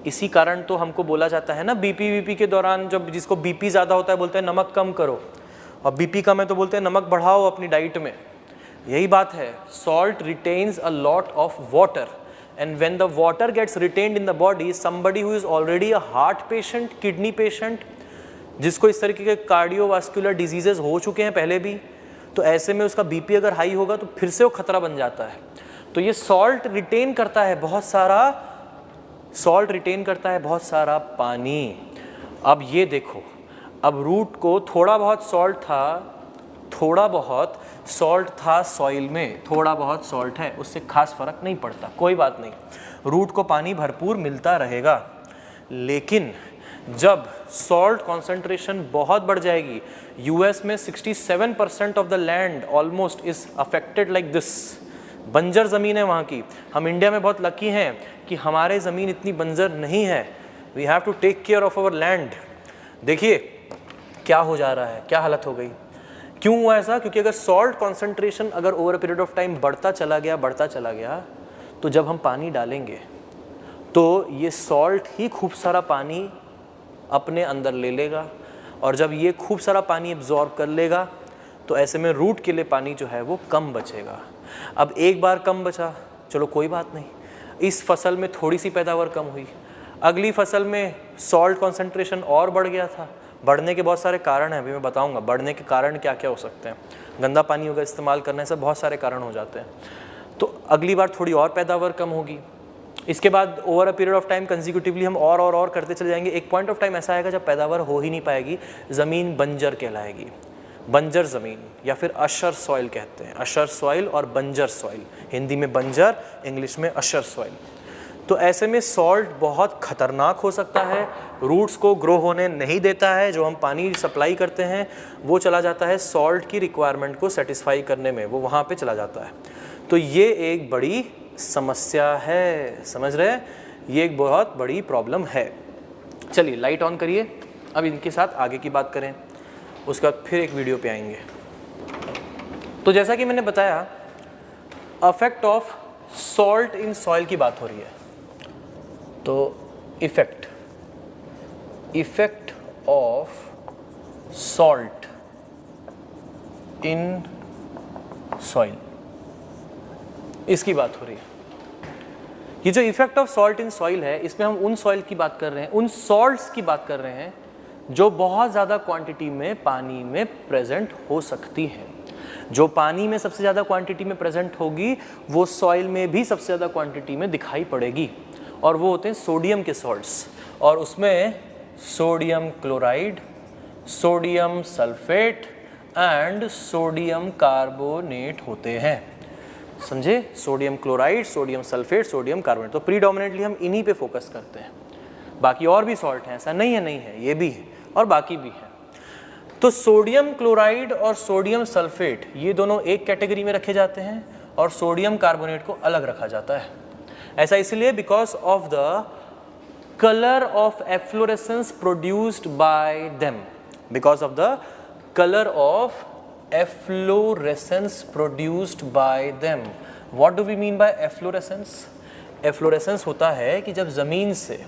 इसी कारण तो हमको बोला जाता है ना, बीपी के दौरान जब जिसको बीपी ज़्यादा होता है बोलते हैं नमक कम करो, और बीपी कम है तो बोलते हैं नमक बढ़ाओ अपनी डाइट में। यही बात है, salt retains a lot of water and when the water gets retained in the body, somebody who is already a heart patient, kidney patient, जिसको इस तरीके के कार्डियोवास्कुलर डिजीजेज हो चुके हैं पहले भी, तो ऐसे में उसका बीपी अगर हाई होगा तो फिर से वो खतरा बन जाता है। तो ये सॉल्ट रिटेन करता है बहुत सारा, सॉल्ट रिटेन करता है बहुत सारा पानी। अब ये देखो, अब रूट को थोड़ा बहुत सॉल्ट था सॉइल में, थोड़ा बहुत सॉल्ट है, उससे खास फर्क नहीं पड़ता, कोई बात नहीं, रूट को पानी भरपूर मिलता रहेगा। लेकिन जब सॉल्ट कॉन्सेंट्रेशन बहुत बढ़ जाएगी, यूएस में 67% of the land almost is affected like this, बंजर ज़मीन है वहाँ की। हम इंडिया में बहुत लकी हैं कि हमारे ज़मीन इतनी बंजर नहीं है। We have to take care of our land. देखिए क्या हो जा रहा है, क्या हालत हो गई, क्यों हुआ ऐसा? क्योंकि अगर सॉल्ट कॉन्सेंट्रेशन अगर over a period of time बढ़ता चला गया, तो जब हम पानी डालेंगे तो ये सॉल्ट ही खूब सारा पानी अपने अंदर ले लेगा, और जब ये खूब सारा पानी एब्जॉर्ब कर लेगा तो ऐसे में रूट के लिए पानी जो है वो कम बचेगा। अब एक बार कम बचा, चलो कोई बात नहीं, इस फसल में थोड़ी सी पैदावार कम हुई, अगली फसल में सॉल्ट कॉन्सेंट्रेशन और बढ़ गया था। बढ़ने के बहुत सारे कारण हैं, अभी मैं बताऊंगा बढ़ने के कारण क्या क्या हो सकते हैं। गंदा पानी होगा इस्तेमाल करने से बहुत सारे कारण हो जाते हैं। तो अगली बार थोड़ी और पैदावार कम होगी, इसके बाद over a period of time कंसिक्यूटिवली हम और करते चले जाएंगे। एक पॉइंट ऑफ टाइम ऐसा आएगा जब पैदावार हो ही नहीं पाएगी, ज़मीन बंजर कहलाएगी, बंजर ज़मीन, या फिर अशर सॉइल कहते हैं। अशर सॉइल और बंजर सॉइल, हिंदी में बंजर, इंग्लिश में अशर सॉइल। तो ऐसे में सॉल्ट बहुत खतरनाक हो सकता है, रूट्स को ग्रो होने नहीं देता है। जो हम पानी सप्लाई करते हैं वो चला जाता है सॉल्ट की रिक्वायरमेंट को सेटिस्फाई करने में, वो वहाँ पे चला जाता है। तो ये एक बड़ी समस्या है, समझ रहे हैं, ये एक बहुत बड़ी प्रॉब्लम है। चलिए लाइट ऑन करिए, अब इनके साथ आगे की बात करें, उसके बाद फिर एक वीडियो पे आएंगे। तो जैसा कि मैंने बताया, affect of salt in soil की बात हो रही है। तो effect of salt in soil, इसकी बात हो रही है। ये जो effect of salt in soil है, इसमें हम उन सॉइल की बात कर रहे हैं, उन सॉल्ट्स की बात कर रहे हैं जो बहुत ज़्यादा क्वांटिटी में पानी में प्रेजेंट हो सकती हैं। जो पानी में सबसे ज़्यादा क्वांटिटी में प्रेजेंट होगी वो सॉइल में भी सबसे ज़्यादा क्वांटिटी में दिखाई पड़ेगी, और वो होते हैं सोडियम के सॉल्ट्स। और उसमें sodium chloride, sodium sulphate and sodium carbonate होते हैं। समझे? Sodium chloride, sodium sulphate, sodium carbonate. तो प्रीडोमिनेटली हम इन्हीं पे फोकस करते हैं। बाकी और भी सॉल्ट हैं, ऐसा नहीं है, ये भी है और बाकी भी है। तो सोडियम क्लोराइड और सोडियम सल्फेट ये दोनों एक कैटेगरी में रखे जाते हैं, और सोडियम कार्बोनेट को अलग रखा जाता है। ऐसा इसलिए because of the colour of efflorescence produced by them, because of the colour of efflorescence produced by them. What do we mean by efflorescence? Efflorescence होता है कि जब ज़मीन से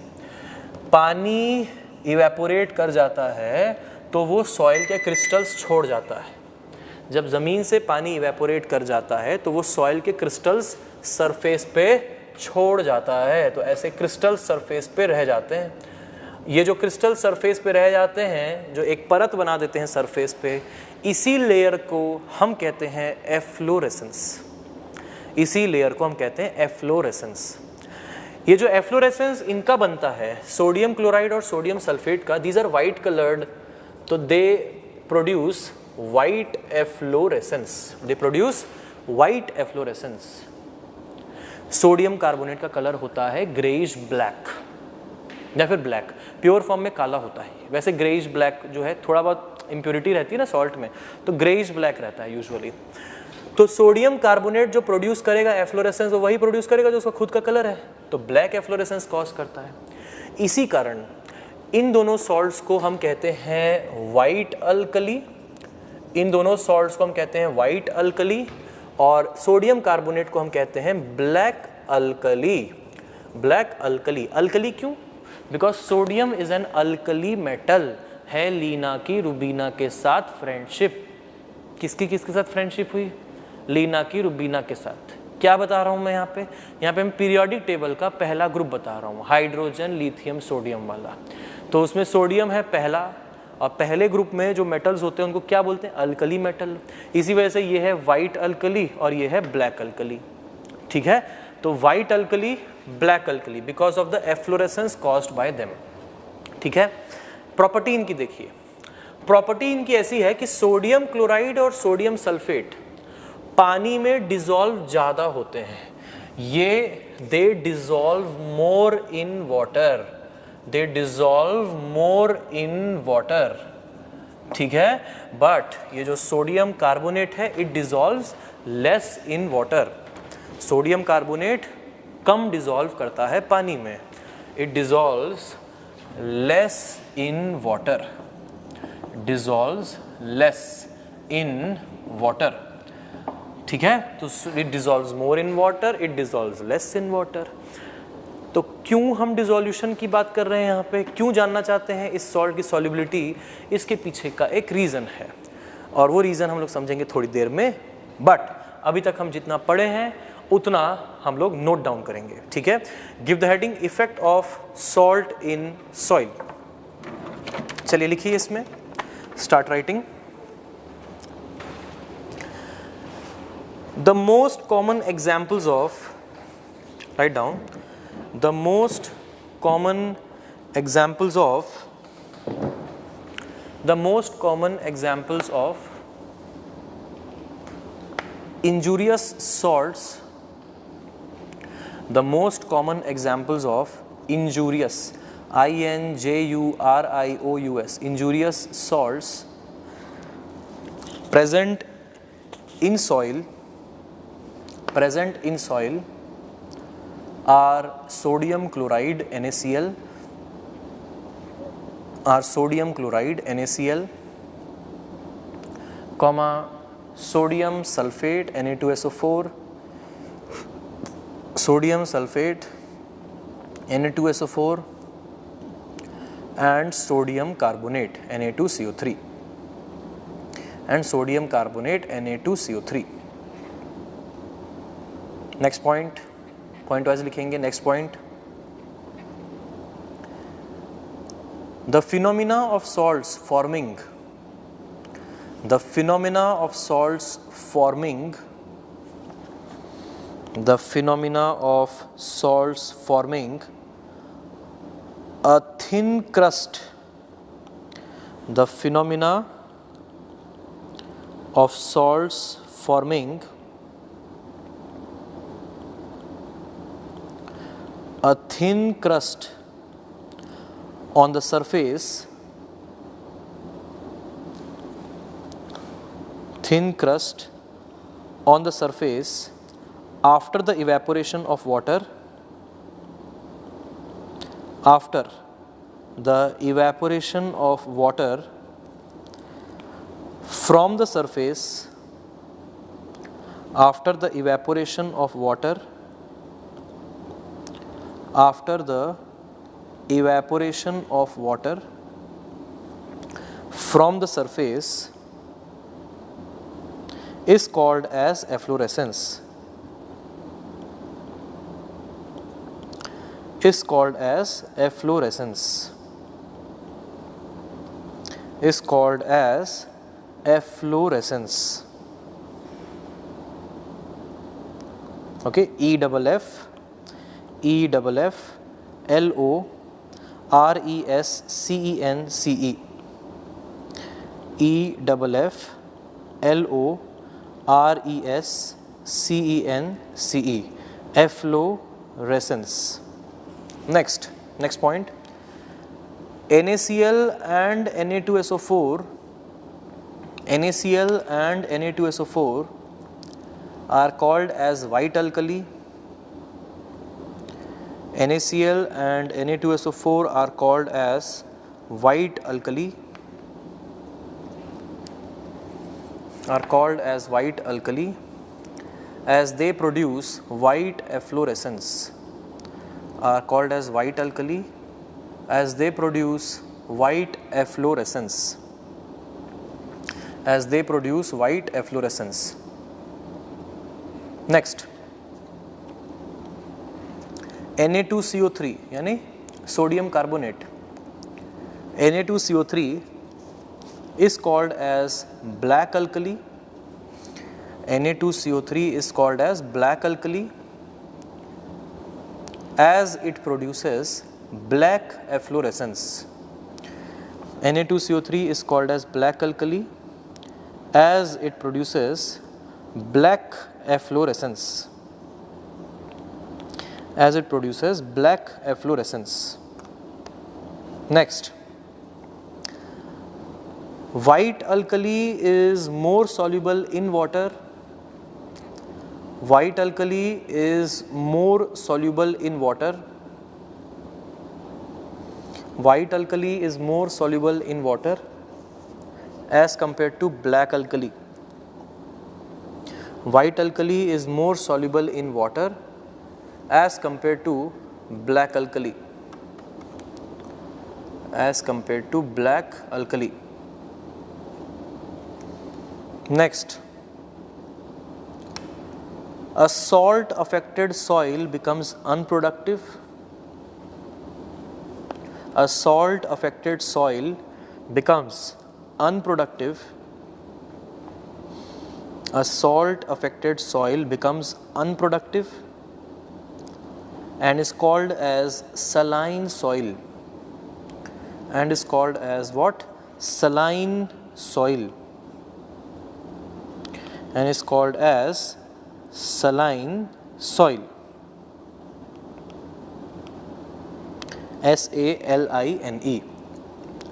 पानी इवेपोरेट कर जाता है तो वो सॉइल के क्रिस्टल्स छोड़ जाता है। जब ज़मीन से पानी इवेपोरेट कर जाता है तो वो सॉइल के क्रिस्टल्स सरफेस पे छोड़ जाता है। तो ऐसे क्रिस्टल सरफेस पे रह जाते हैं। ये जो क्रिस्टल सरफेस पे रह जाते हैं, जो एक परत बना देते हैं सरफेस पे, इसी लेयर को हम कहते हैं एफ्लोरेसेंस। इसी लेयर को हम कहते हैं एफ्लोरेसेंस। ये जो एफ्लोरेसेंस इनका बनता है, सोडियम क्लोराइड और सोडियम सल्फेट का, दीज आर वाइट कलर्ड, तो they produce white efflorescence, they produce white efflorescence. Sodium carbonate का कलर होता है ग्रेइश ब्लैक या फिर ब्लैक, प्योर फॉर्म में काला होता है। वैसे ग्रेइश ब्लैक जो है, थोड़ा बहुत इम्प्योरिटी रहती है ना सॉल्ट में, तो ग्रेइश ब्लैक रहता है यूजुअली। तो सोडियम कार्बोनेट जो प्रोड्यूस करेगा एफ्लोरेसेंस, वो वही प्रोड्यूस करेगा जो उसका खुद का कलर है, तो ब्लैक एफ्लोरेसेंस कॉज करता है। इसी कारण इन दोनों सॉल्ट्स को हम कहते हैं वाइट अल्कली, इन दोनों सॉल्ट्स को हम कहते हैं वाइट अल्कली, और सोडियम कार्बोनेट को हम कहते हैं black alkali. Black alkali, alkali क्यों? Because sodium is an alkali metal, है लीना की रुबीना के साथ फ्रेंडशिप। किसके साथ फ्रेंडशिप हुई? लीना की रुबीना के साथ। क्या बता रहा हूँ मैं यहाँ पे मैं पीरियोडिक टेबल का पहला ग्रुप बता रहा हूँ, हाइड्रोजन लिथियम सोडियम वाला। तो उसमें सोडियम है पहला, और पहले ग्रुप में जो मेटल्स होते हैं उनको क्या बोलते हैं? Alkali metal. इसी वजह से ये है वाइट अल्कली और ये है ब्लैक अल्कली। ठीक है, तो white alkali, black alkali, because of the efflorescence caused by them. ठीक है, प्रॉपर्टी इनकी देखिए, प्रॉपर्टी इनकी ऐसी है कि सोडियम क्लोराइड और सोडियम सल्फेट पानी में डिसॉल्व ज़्यादा होते हैं, ये they dissolve more in water, they dissolve more in water, ठीक है। बट ये जो सोडियम कार्बोनेट है it dissolves less in water, sodium carbonate कम डिसॉल्व करता है पानी में, it dissolves less in water, dissolves less in water, ठीक है। तो it dissolves more in water, it dissolves less in water. तो क्यों हम डिसोल्यूशन की बात कर रहे हैं यहाँ पे, क्यों जानना चाहते हैं इस सॉल्ट की सॉल्युबिलिटी, इसके पीछे का एक रीज़न है और वो रीज़न हम लोग समझेंगे थोड़ी देर में। बट अभी तक हम जितना पढ़े हैं उतना हम लोग नोट डाउन करेंगे, ठीक है। Give the heading effect of salt in soil. चलिए लिखिए इसमें, start writing. The most common examples of, write down, the most common examples of injurious salts, the most common examples of injurious, injurious, injurious salts present in soil are sodium chloride NaCl, comma sodium sulfate Na2SO4, sodium sulfate Na2SO4 and sodium carbonate Na2CO3, and sodium carbonate Na2CO3. Next point wise लिखेंगे। Next point, the phenomena of salts forming, the phenomena of salts forming, the phenomena of salts forming a thin crust, the phenomena of salts forming a thin crust on the surface, thin crust on the surface after the evaporation of water, after the evaporation of water from the surface, after the evaporation of water, after the evaporation of water from the surface is called as efflorescence, is called as efflorescence, is called as efflorescence, okay, EFF LORESCENCE, EFFLORESCENCE, efflorescence. Next point, NaCl and Na2SO4, NaCl and Na2SO4 are called as white alkali. NaCl and Na2SO4 are called as white alkali, as they produce white efflorescence, are called as white alkali as they produce white efflorescence, as they produce white efflorescence. Next, Na2CO3 यानी sodium carbonate, Na2CO3 is called as black alkali, Na2CO3 is called as black alkali as it produces black efflorescence, Na2CO3 is called as black alkali as it produces black efflorescence. Next, white alkali is more soluble in water. White alkali is more soluble in water. White alkali is more soluble in water as compared to black alkali. White alkali is more soluble in water as compared to black alkali. Next, a salt affected soil becomes unproductive. A salt affected soil becomes unproductive. A salt affected soil becomes unproductive and is called as saline soil. And is called as what? Saline soil. And is called as saline soil. SALINE,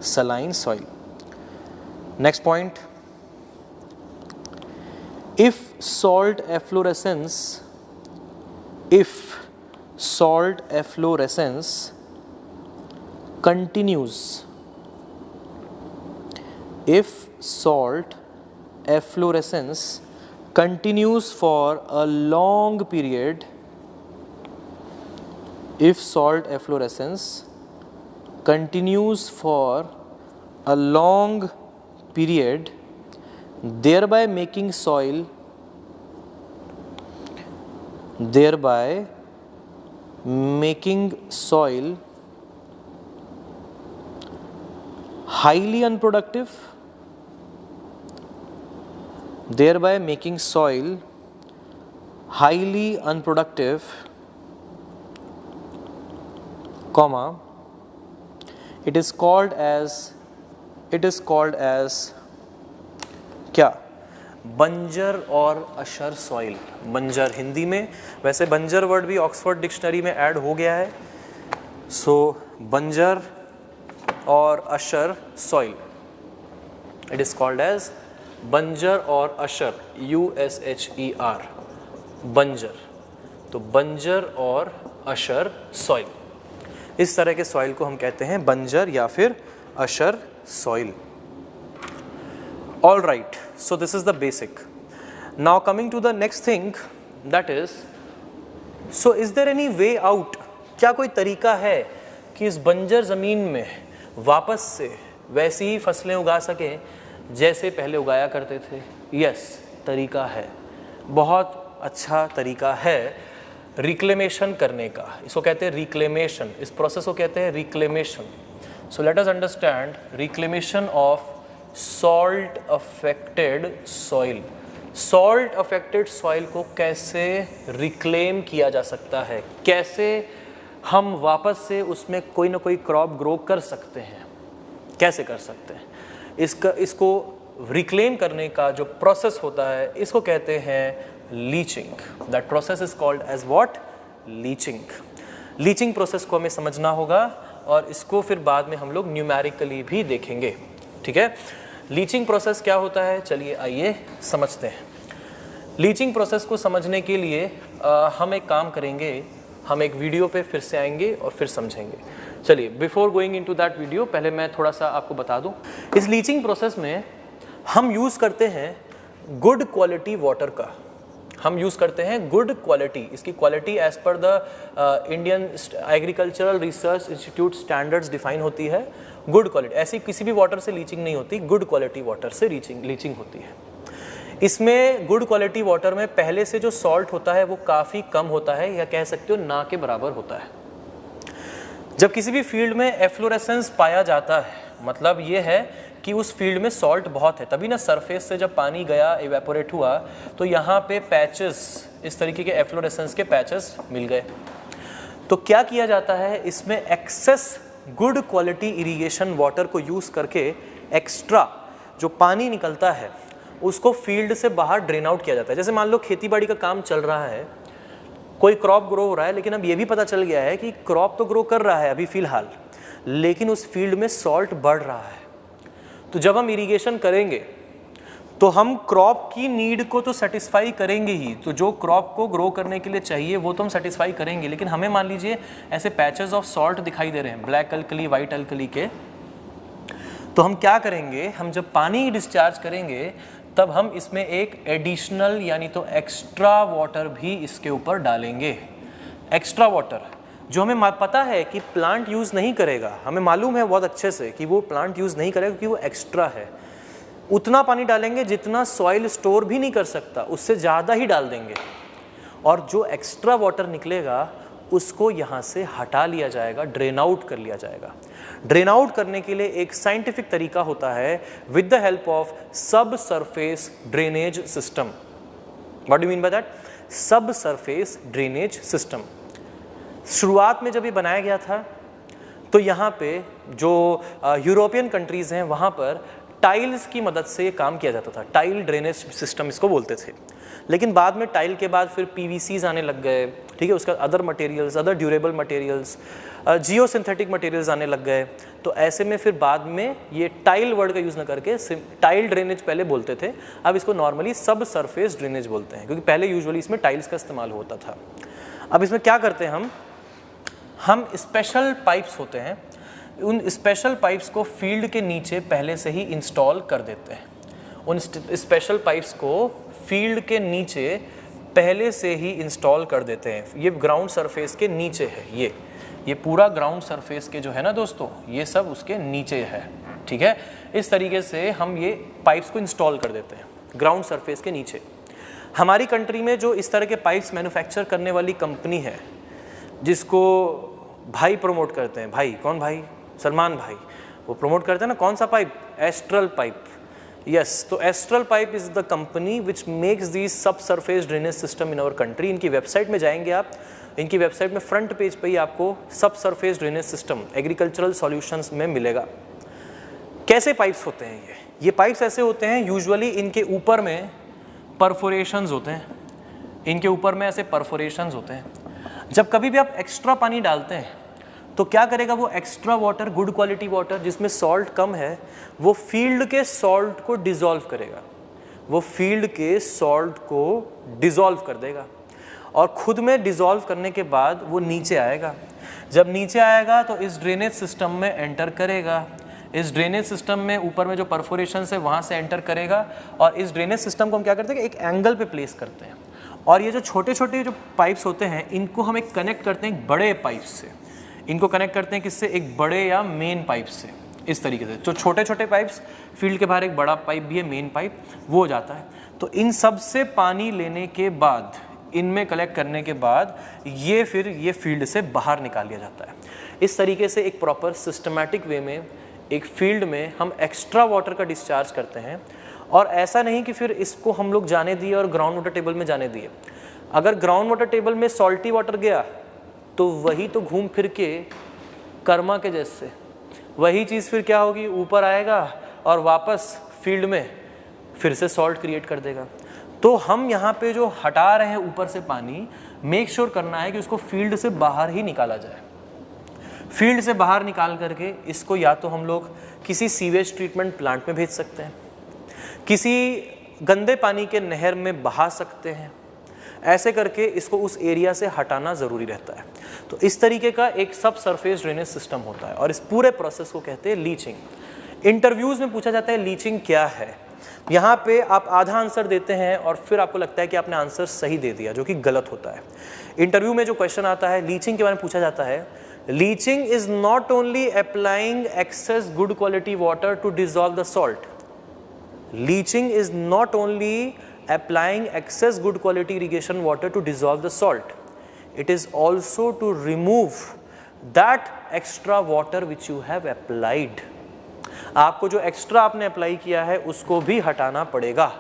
saline soil. Next point, if salt efflorescence continues, if salt efflorescence continues for a long period, if salt efflorescence continues for a long period, thereby making soil highly unproductive, thereby making soil highly unproductive, comma, it is called as क्या? बंजर और अशर soil. बंजर हिंदी में, वैसे बंजर word भी Oxford dictionary में ऐड हो गया है. सो बंजर और अशर soil, it is called as बंजर और अशर, USHER, बंजर. तो बंजर और अशर सॉइल, इस तरह के सॉइल को हम कहते हैं बंजर या फिर अशर soil. All right, so this is the basic. Now coming to the next thing, that is, so is there any way out? क्या कोई तरीका है कि इस बंजर ज़मीन में वापस से वैसी ही फसलें उगा सकें जैसे पहले उगाया करते थे? Yes, तरीका है, बहुत अच्छा तरीका है रिक्लेमेशन करने का. इसको कहते हैं रिक्लेमेशन, इस प्रोसेस को कहते हैं reclamation. So let us understand reclamation of salt affected soil. Salt affected soil को कैसे रिक्लेम किया जा सकता है, कैसे हम वापस से उसमें कोई ना कोई क्रॉप ग्रो कर सकते हैं, कैसे कर सकते हैं. इसको रिक्लेम करने का जो प्रोसेस होता है इसको कहते हैं leaching. That process is called as what? Leaching. Leaching process को हमें समझना होगा और इसको फिर बाद में हम लोग न्यूमेरिकली भी देखेंगे. ठीक है, लीचिंग प्रोसेस क्या होता है, चलिए आइए समझते हैं. लीचिंग प्रोसेस को समझने के लिए हम एक काम करेंगे, हम एक वीडियो पे फिर से आएंगे और फिर समझेंगे. चलिए, before going into that video, पहले मैं थोड़ा सा आपको बता दूं. इस लीचिंग प्रोसेस में हम यूज़ करते हैं गुड क्वालिटी वाटर का. हम यूज़ करते हैं गुड क्वालिटी. इसकी quality as per the Indian Agricultural Research Institute standards define होती है. गुड क्वालिटी, ऐसी किसी भी वाटर से लीचिंग नहीं होती, गुड क्वालिटी वाटर से लीचिंग होती है. इसमें गुड क्वालिटी वाटर में पहले से जो सॉल्ट होता है वो काफ़ी कम होता है, या कह सकते हो ना के बराबर होता है. जब किसी भी फील्ड में एफ्लोरेसेंस पाया जाता है, मतलब ये है कि उस फील्ड में सॉल्ट बहुत है, तभी ना सरफेस से जब पानी गया, इवेपोरेट हुआ, तो यहाँ पे पैचेस, इस तरीके के एफ्लोरेसेंस के पैचेस मिल गए. तो क्या किया जाता है, इसमें excess good quality irrigation water को यूज़ करके एक्स्ट्रा जो पानी निकलता है उसको फील्ड से बाहर ड्रेन आउट किया जाता है। जैसे मान लो खेती बाड़ी का काम चल रहा है, कोई क्रॉप ग्रो हो रहा है, लेकिन अब ये भी पता चल गया है कि क्रॉप तो ग्रो कर रहा है अभी फ़िलहाल, लेकिन उस फील्ड में सॉल्ट बढ़ रहा है। तो जब हम इरिगेशन करेंगे तो हम क्रॉप की नीड को तो सेटिस्फाई करेंगे ही, तो जो क्रॉप को ग्रो करने के लिए चाहिए वो तो हम सेटिस्फाई करेंगे, लेकिन हमें मान लीजिए ऐसे पैचेस ऑफ सॉल्ट दिखाई दे रहे हैं ब्लैक अल्कली, वाइट अल्कली के, तो हम क्या करेंगे, हम जब पानी डिस्चार्ज करेंगे तब हम इसमें एक एडिशनल यानी तो एक्स्ट्रा वाटर भी इसके ऊपर डालेंगे। एक्स्ट्रा वाटर जो हमें पता है कि प्लांट यूज़ नहीं करेगा, हमें मालूम है बहुत अच्छे से कि वो प्लांट यूज़ नहीं करेगा क्योंकि वो एक्स्ट्रा है, उतना पानी डालेंगे जितना सॉइल स्टोर भी नहीं कर सकता, उससे ज़्यादा ही डाल देंगे। और जो एक्स्ट्रा वाटर निकलेगा उसको यहाँ से हटा लिया जाएगा, ड्रेन आउट कर लिया जाएगा। ड्रेन आउट करने के लिए एक साइंटिफिक तरीका होता है विद द हेल्प ऑफ सब surface drainage system. What do mean by that? सब सरफेस ड्रेनेज सिस्टम। शुरुआत में जब ये बनाया गया था तो यहाँ पे जो यूरोपियन कंट्रीज़ हैं वहाँ पर टाइल्स की मदद से ये काम किया जाता था, टाइल ड्रेनेज सिस्टम इसको बोलते थे। लेकिन बाद में टाइल के बाद फिर पीवीसीज आने लग गए, ठीक है, उसका other materials, other durable materials, geosynthetic materials आने लग गए। तो ऐसे में फिर बाद में ये टाइल वर्ड का यूज़ ना करके टाइल ड्रेनेज पहले बोलते थे, अब इसको नॉर्मली सब सरफेस ड्रेनेज बोलते हैं, क्योंकि पहले यूजुअली इसमें टाइल्स का इस्तेमाल होता था। अब इसमें क्या करते हैं हम स्पेशल पाइप्स होते हैं, उन स्पेशल पाइप्स को फील्ड के नीचे पहले से ही इंस्टॉल कर देते हैं। उन स्पेशल पाइप्स को फील्ड के नीचे पहले से ही इंस्टॉल कर देते हैं। ये ग्राउंड सरफेस के नीचे है, ये पूरा ग्राउंड सरफेस के जो है ना दोस्तों, ये सब उसके नीचे है, ठीक है। इस तरीके से हम ये पाइप्स को इंस्टॉल कर देते हैं ग्राउंड सरफेस के नीचे। हमारी कंट्री में जो इस तरह के पाइप्स मैन्युफैक्चर करने वाली कंपनी है, जिसको भाई प्रमोट करते हैं, भाई कौन, भाई सलमान भाई, वो प्रमोट करते हैं ना, कौन सा पाइप? Astral pipe. यस, तो Astral pipe is the company which makes the sub surface drainage system in our country. इनकी वेबसाइट में जाएंगे आप, इनकी वेबसाइट में फ्रंट पेज पे ही आपको सब surface drainage system agricultural solutions में मिलेगा। कैसे पाइप्स होते हैं ये पाइप्स ऐसे होते हैं, यूजुअली इनके ऊपर में परफोरेशंस होते हैं, इनके ऊपर में ऐसे परफोरेशंस होते हैं। जब कभी भी आप एक्स्ट्रा पानी डालते हैं तो क्या करेगा, वो extra water, good quality water जिसमें सॉल्ट कम है, वो फील्ड के सॉल्ट को डिज़ोल्व करेगा, वो फील्ड के सॉल्ट को डिज़ोल्व कर देगा और खुद में डिज़ोल्व करने के बाद वो नीचे आएगा। जब नीचे आएगा तो इस ड्रेनेज सिस्टम में एंटर करेगा, इस ड्रेनेज सिस्टम में ऊपर में जो परफोरेशन है वहाँ से एंटर करेगा और इस ड्रेनेज सिस्टम को हम क्या करते हैं, एक एंगल पे प्लेस करते हैं और ये जो छोटे छोटे जो पाइप्स होते हैं इनको हम एक कनेक्ट करते हैं एक बड़े पाइप से। इनको कनेक्ट करते हैं किससे? एक बड़े या मेन पाइप से। इस तरीके से जो छोटे छोटे पाइप्स, फील्ड के बाहर एक बड़ा पाइप भी है, मेन पाइप, वो हो जाता है। तो इन सब से पानी लेने के बाद, इनमें कलेक्ट करने के बाद ये फिर ये फील्ड से बाहर निकाल लिया जाता है। इस तरीके से एक प्रॉपर सिस्टमैटिक वे में एक फील्ड में हम एक्स्ट्रा वाटर का डिस्चार्ज करते हैं। और ऐसा नहीं कि फिर इसको हम लोग जाने दिए और ग्राउंड वाटर टेबल में जाने दिए। अगर ग्राउंड वाटर टेबल में सॉल्टी वाटर गया तो वही तो घूम फिर के कर्मा के जैसे वही चीज़ फिर क्या होगी, ऊपर आएगा और वापस फील्ड में फिर से सॉल्ट क्रिएट कर देगा। तो हम यहाँ पे जो हटा रहे हैं ऊपर से पानी, मेक श्योर करना है कि उसको फील्ड से बाहर ही निकाला जाए। फील्ड से बाहर निकाल करके इसको या तो हम लोग किसी सीवेज ट्रीटमेंट प्लांट में भेज सकते हैं, किसी गंदे पानी के नहर में बहा सकते हैं। ऐसे करके इसको उस एरिया से हटाना ज़रूरी रहता है। तो इस तरीके का एक सब सरफेस ड्रेनेज सिस्टम होता है और इस पूरे प्रोसेस को कहते हैं लीचिंग। इंटरव्यूज़ में पूछा जाता है लीचिंग क्या है। यहाँ पे आप आधा आंसर देते हैं और फिर आपको लगता है कि आपने आंसर सही दे दिया, जो कि गलत होता है। इंटरव्यू में जो क्वेश्चन आता है लीचिंग के बारे में पूछा जाता है, leaching is not only applying excess good quality water to dissolve the salt. Leaching is not only applying excess good quality irrigation water to dissolve the salt. It is also to remove that extra water which you have applied. आपको जो extra आपने apply किया है उसको भी हटाना पड़ेगा।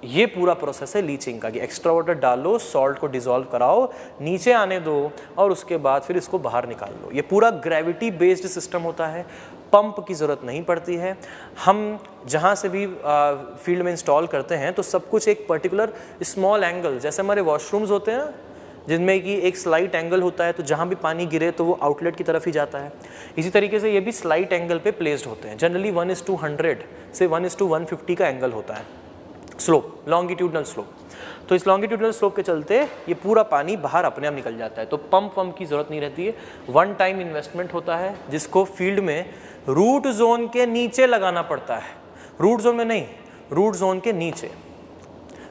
ये पूरा प्रोसेस है लीचिंग का कि एक्स्ट्रा वाटर डालो, सॉल्ट को डिसॉल्व कराओ, नीचे आने दो और उसके बाद फिर इसको बाहर निकाल लो। ये पूरा ग्रेविटी बेस्ड सिस्टम होता है, पंप की ज़रूरत नहीं पड़ती है। हम जहाँ से भी फील्ड में इंस्टॉल करते हैं तो सब कुछ एक पर्टिकुलर स्मॉल एंगल, जैसे हमारे वॉशरूम्स होते हैं जिनमें कि एक स्लाइट एंगल होता है, तो जहाँ भी पानी गिरे तो वो आउटलेट की तरफ ही जाता है। इसी तरीके से ये भी स्लाइट एंगल पे प्लेस्ड होते हैं। जनरली 1:100 से 1:150 का एंगल होता है स्लोप, लॉन्गिट्यूडनल स्लोप। तो इस लॉन्गिट्यूडनल स्लोप के चलते ये पूरा पानी बाहर अपने आप निकल जाता है। तो पंप की ज़रूरत नहीं रहती है, वन टाइम इन्वेस्टमेंट होता है जिसको फील्ड में रूट जोन के नीचे लगाना पड़ता है। रूट जोन में नहीं, रूट जोन के नीचे।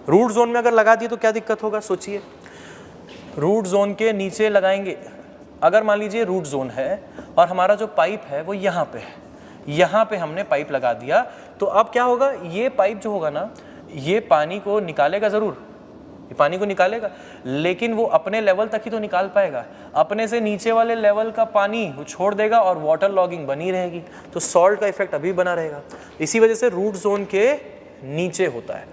रूट जोन में अगर लगा दिए तो क्या दिक्कत होगा, सोचिए। रूट जोन के नीचे लगाएंगे, अगर मान लीजिए रूट जोन है और हमारा जो पाइप है वो यहाँ पे है, यहाँ पे हमने पाइप लगा दिया, तो अब क्या होगा, ये पाइप जो होगा ना ये पानी को निकालेगा ज़रूर, ये पानी को निकालेगा, लेकिन वो अपने लेवल तक ही तो निकाल पाएगा। अपने से नीचे वाले लेवल का पानी वो छोड़ देगा और वाटर लॉगिंग बनी रहेगी, तो सॉल्ट का इफेक्ट अभी बना रहेगा। इसी वजह से रूट जोन के नीचे होता है।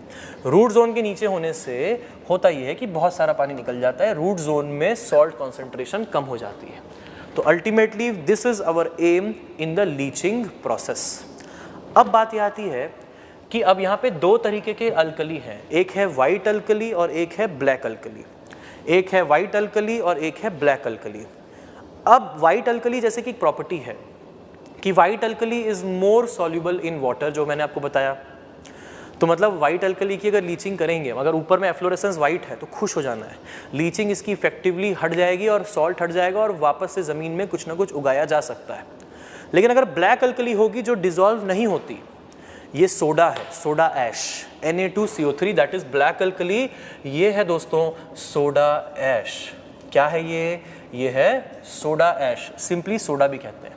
रूट जोन के नीचे होने से होता ये है कि बहुत सारा पानी निकल जाता है, रूट जोन में सॉल्ट कॉन्सेंट्रेशन कम हो जाती है। तो ultimately this is our aim in the leaching process. अब बात ये आती है कि अब यहाँ पे दो तरीके के अल्कली हैं, एक है वाइट अल्कली और एक है ब्लैक अल्कली। एक है वाइट अल्कली और एक है ब्लैक अल्कली। अब वाइट अल्कली जैसे कि प्रॉपर्टी है कि white alkali is more soluble in water, जो मैंने आपको बताया। तो मतलब वाइट अल्कली की अगर लीचिंग करेंगे, अगर ऊपर में एफ्लोरेसेंस वाइट है तो खुश हो जाना है, लीचिंग इसकी इफेक्टिवली हट जाएगी और सॉल्ट हट जाएगा और वापस से ज़मीन में कुछ ना कुछ उगाया जा सकता है। लेकिन अगर ब्लैक अल्कली होगी जो डिसॉल्व नहीं होती, ये सोडा है, soda ash, Na2CO3, that is black alkali. ये है दोस्तों सोडा ऐश। क्या है ये है सोडा ऐश, सिंपली सोडा भी कहते हैं।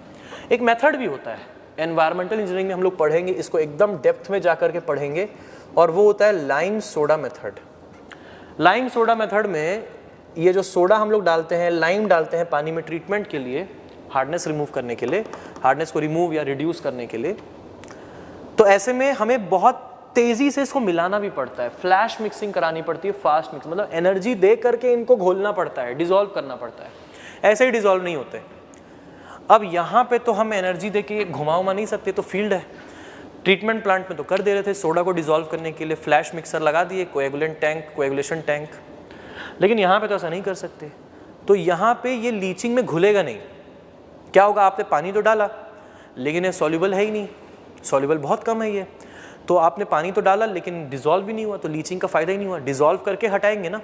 एक मेथड भी होता है, एनवायरमेंटल इंजीनियरिंग में हम लोग पढ़ेंगे इसको, एकदम डेप्थ में जाकर के पढ़ेंगे, और वो होता है lime soda method. Lime soda method में ये जो सोडा हम लोग डालते हैं, लाइम डालते हैं पानी में ट्रीटमेंट के लिए, हार्डनेस रिमूव करने के लिए, हार्डनेस को रिमूव या रिड्यूस करने के लिए। तो ऐसे में हमें बहुत तेजी से इसको मिलाना भी पड़ता है, फ्लैश मिक्सिंग करानी पड़ती है, फास्ट मिक्स, मतलब एनर्जी दे करके इनको घोलना पड़ता है, डिसॉल्व करना पड़ता है, ऐसे ही डिसॉल्व नहीं होते। अब यहाँ पे तो हम एनर्जी दे के घुमा नहीं सकते, तो फील्ड है। ट्रीटमेंट प्लांट में तो कर दे रहे थे, सोडा को डिसॉल्व करने के लिए फ्लैश मिक्सर लगा दिए, कोएगुलेंट टैंक, कोएगुलेशन टैंक, लेकिन यहाँ पे तो ऐसा नहीं कर सकते। तो यहाँ पे ये लीचिंग में घुलेगा नहीं। क्या होगा, आपने पानी तो डाला लेकिन ये सॉल्युबल है ही नहीं, सॉल्युबल बहुत कम है ये, तो आपने पानी तो डाला लेकिन डिसॉल्व भी नहीं हुआ, तो लीचिंग का फ़ायदा ही नहीं हुआ। डिसॉल्व करके हटाएंगे ना,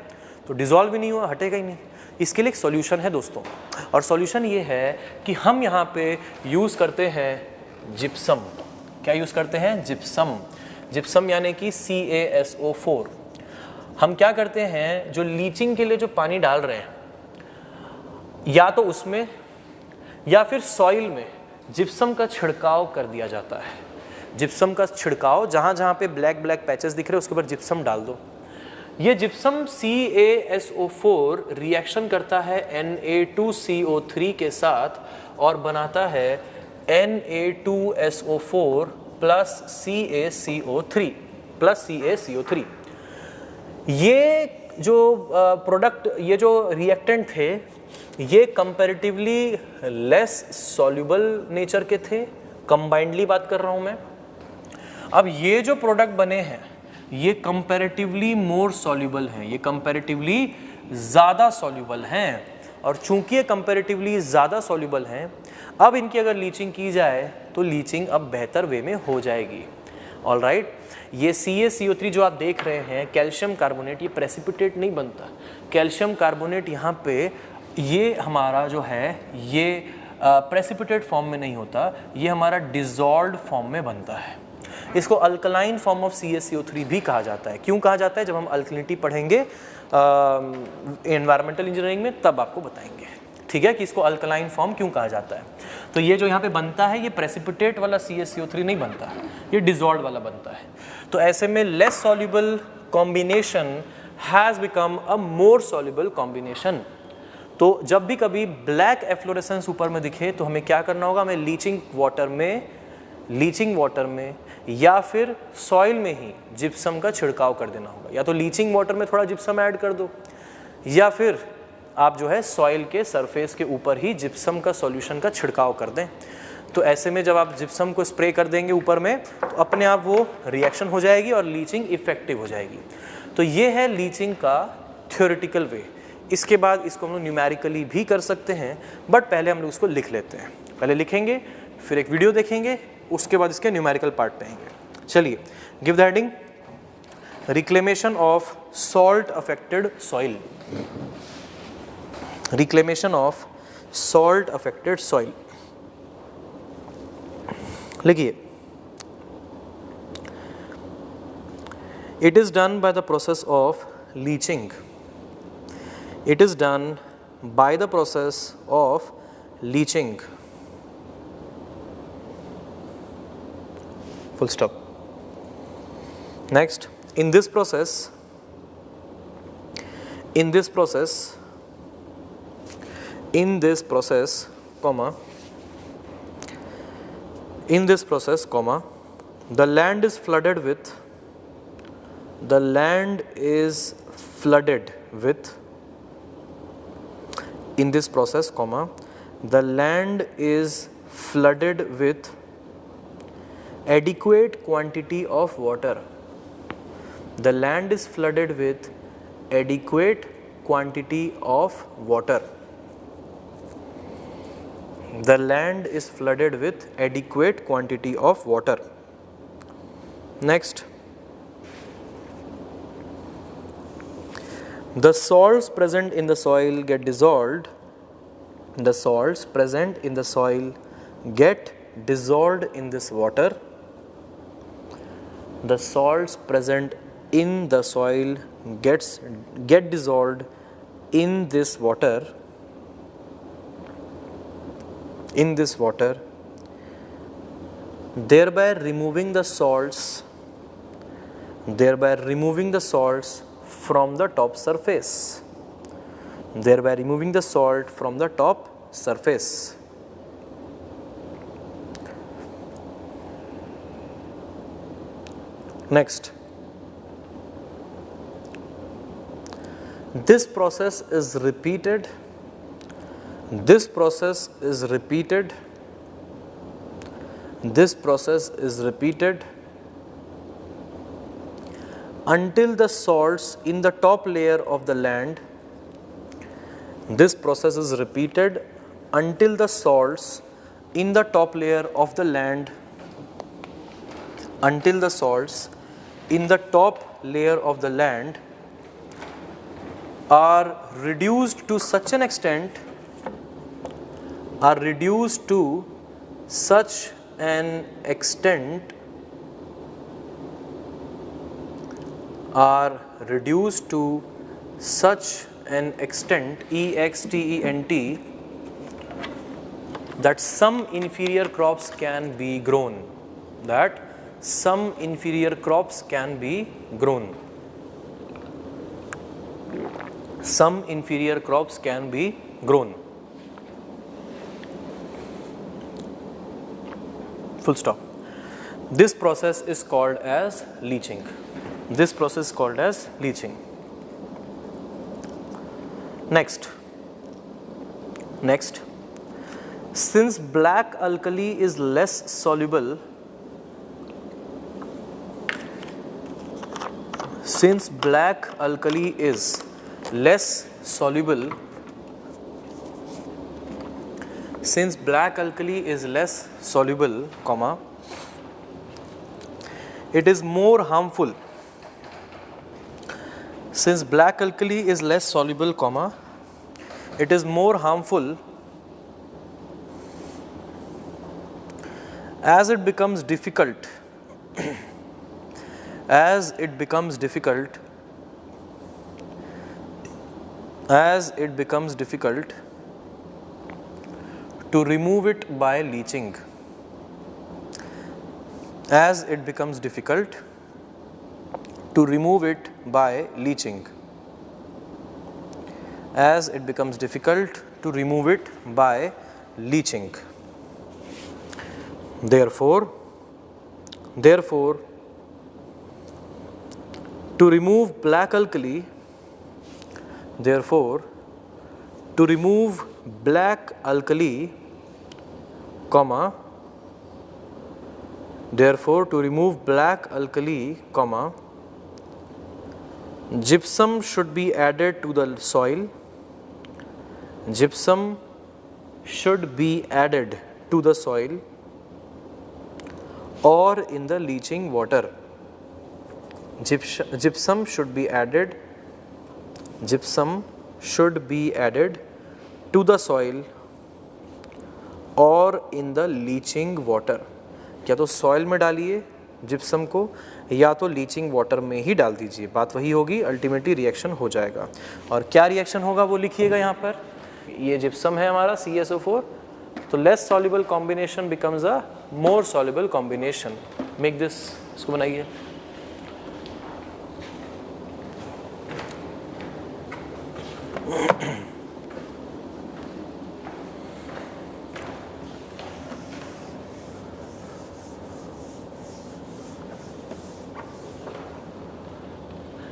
तो डिसॉल्व भी नहीं हुआ, हटेगा ही नहीं। इसके लिए एक सॉल्यूशन है दोस्तों, और सॉल्यूशन ये है कि हम यहाँ पे यूज़ करते हैं जिप्सम। क्या यूज़ करते हैं, जिप्सम। जिप्सम यानी कि CaSO4। हम क्या करते हैं, जो लीचिंग के लिए जो पानी डाल रहे हैं, या तो उसमें या फिर सॉइल में जिप्सम का छिड़काव कर दिया जाता है। जिप्सम का छिड़काव, जहाँ जहाँ पे ब्लैक ब्लैक पैचेस दिख रहे हैं उसके ऊपर जिप्सम डाल दो। ये जिप्सम CaSO4 रिएक्शन करता है Na2CO3 के साथ और बनाता है Na2SO4 प्लस CaCO3 ये जो प्रोडक्ट, ये जो रिएक्टेंट थे, ये कंपैरेटिवली लेस सॉल्युबल नेचर के थे, कंबाइंडली बात कर रहा हूँ मैं। अब ये जो प्रोडक्ट बने हैं ये कंपैरेटिवली मोर सॉल्युबल हैं, ये कंपैरेटिवली ज़्यादा सॉल्युबल हैं, और चूंकि ये कंपैरेटिवली ज़्यादा सॉल्युबल हैं, अब इनकी अगर लीचिंग की जाए तो लीचिंग अब बेहतर वे में हो जाएगी। ऑलराइट, ये CaCO3 जो आप देख रहे हैं, कैल्शियम कार्बोनेट, ये प्रेसिपिटेट नहीं बनता। कैल्शियम कार्बोनेट यहाँ पे ये हमारा जो है ये प्रेसिपिटेट फॉर्म में नहीं होता, ये हमारा डिसॉल्व्ड फॉर्म में बनता है। इसको अल्कलाइन फॉर्म ऑफ CaCO3 भी कहा जाता है। क्यों कहा जाता है, जब हम अल्कलिनिटी पढ़ेंगे एनवायरमेंटल इंजीनियरिंग में तब आपको बताएंगे, ठीक है, कि इसको अल्कलाइन फॉर्म क्यों कहा जाता है। तो ये जो यहाँ पे बनता है ये प्रेसिपिटेट वाला CaCO3 नहीं बनता, ये डिसॉल्व्ड वाला बनता है। तो ऐसे में less soluble combination has become a more soluble combination. तो जब भी कभी ब्लैक एफ्लोरेसेंस ऊपर में दिखे तो हमें क्या करना होगा, हमें लीचिंग वाटर में या फिर सॉइल में ही जिप्सम का छिड़काव कर देना होगा। या तो लीचिंग वाटर में थोड़ा जिप्सम ऐड कर दो, या फिर आप जो है सॉइल के सरफेस के ऊपर ही जिप्सम का सॉल्यूशन का छिड़काव कर दें। तो ऐसे में जब आप जिप्सम को स्प्रे कर देंगे ऊपर में तो अपने आप वो रिएक्शन हो जाएगी और लीचिंग इफेक्टिव हो जाएगी। तो ये है लीचिंग का थ्योरेटिकल वे। इसके बाद इसको हम लोग न्यूमेरिकली भी कर सकते हैं, बट पहले हम लोग उसको लिख लेते हैं। पहले लिखेंगे, फिर एक वीडियो देखेंगे, उसके बाद इसके न्यूमेरिकल पार्ट पे आएंगे। चलिए, give the heading reclamation of salt affected soil. Reclamation of salt affected soil. लिखिए, it is done by the process of leaching. It is done by the process of leaching. Full stop. Next, in this process, comma, the land is flooded with, in this process, comma, the land is flooded with adequate quantity of water. The land is flooded with adequate quantity of water. The land is flooded with adequate quantity of water. Next, the salts present in the soil get dissolved. The salts present in the soil get dissolved in this water. The salts present in the soil get dissolved in this water. Thereby removing the salts from the top surface. Thereby removing the salt from the top surface. Next, this process is repeated. This process is repeated. This process is repeated until the salts in the top layer of the land. This process is repeated until the salts in the top layer of the land, until the salts in the top layer of the land are reduced to such an extent, EXTENT, that some inferior crops can be grown. That some inferior crops can be grown. Some inferior crops can be grown. Full stop. This process is called as leaching. This process is called as leaching. Next, since black alkali is less soluble, since black alkali is less soluble, comma, it is more harmful. Since black alkali is less soluble, comma, it is more harmful as it becomes difficult to remove it by leaching. As it becomes difficult to remove it by leaching. As it becomes difficult to remove it by leaching. Therefore, therefore to remove black alkali, therefore to remove black alkali, comma, therefore to remove black alkali, comma, gypsum should be added to the soil, gypsum should be added to the soil or in the leaching water. Gypsum should be added, gypsum should be added to the soil और इन the leaching water, या तो soil में डालिए gypsum को या तो leaching water में ही डाल दीजिए, बात वही होगी, अल्टीमेटली रिएक्शन हो जाएगा। और क्या रिएक्शन होगा वो लिखिएगा यहाँ पर, ये जिप्सम है हमारा CaSO4, तो less soluble combination becomes a more soluble combination, make this, इसको बनाइए।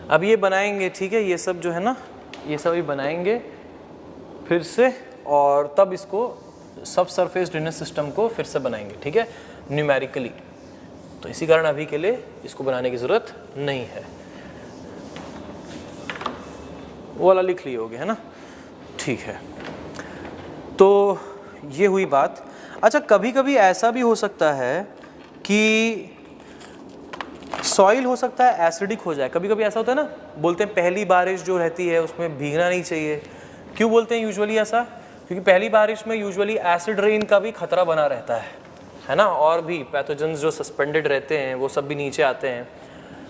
अब ये बनाएंगे, ठीक है, ये सब जो है ना, ये सब ही बनाएंगे फिर से, और तब इसको सब सरफेस ड्रेनेज सिस्टम को फिर से बनाएंगे, ठीक है, न्यूमेरिकली। तो इसी कारण अभी के लिए इसको बनाने की ज़रूरत नहीं है, वो वाला लिख लिए होगे, है ना, ठीक है। तो ये हुई बात। अच्छा, कभी कभी ऐसा भी हो सकता है कि सॉइल हो सकता है एसिडिक हो जाए, कभी कभी ऐसा होता है ना, बोलते हैं पहली बारिश जो रहती है उसमें भीगना नहीं चाहिए। क्यों बोलते हैं यूजुअली ऐसा? क्योंकि पहली बारिश में यूजुअली एसिड रेन का भी खतरा बना रहता है ना, और भी पैथोजेंस जो सस्पेंडेड रहते हैं वो सब भी नीचे आते हैं,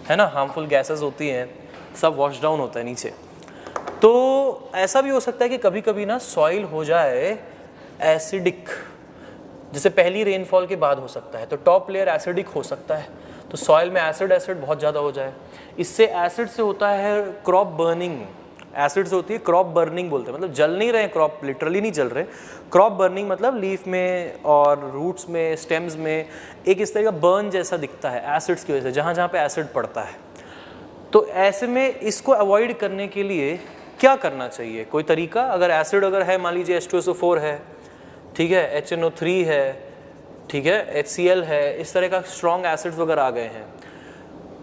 है ना, हार्मफुल गैसेस होती हैं, सब वॉश डाउन होता है नीचे। तो ऐसा भी हो सकता है कि कभी कभी ना सॉइल हो जाए एसिडिक, जैसे पहली रेनफॉल के बाद हो सकता है, तो टॉप लेयर एसिडिक हो सकता है, तो सॉइल में एसिड बहुत ज़्यादा हो जाए। इससे एसिड से होता है क्रॉप बर्निंग, एसिड से होती है क्रॉप बर्निंग बोलते हैं, मतलब जल नहीं रहे क्रॉप, लिटरली नहीं जल रहे, क्रॉप बर्निंग मतलब लीफ में और रूट्स में, स्टेम्स में एक इस तरह का बर्न जैसा दिखता है एसिड्स की वजह से, जहाँ जहाँ पे एसिड पड़ता है। तो ऐसे में इसको अवॉइड करने के लिए क्या करना चाहिए, कोई तरीका? अगर एसिड अगर है, मान लीजिए H2SO4 है, ठीक है, HNO3 है, ठीक है, HCl है, इस तरह का स्ट्रॉन्ग एसिड्स वगैरह आ गए हैं,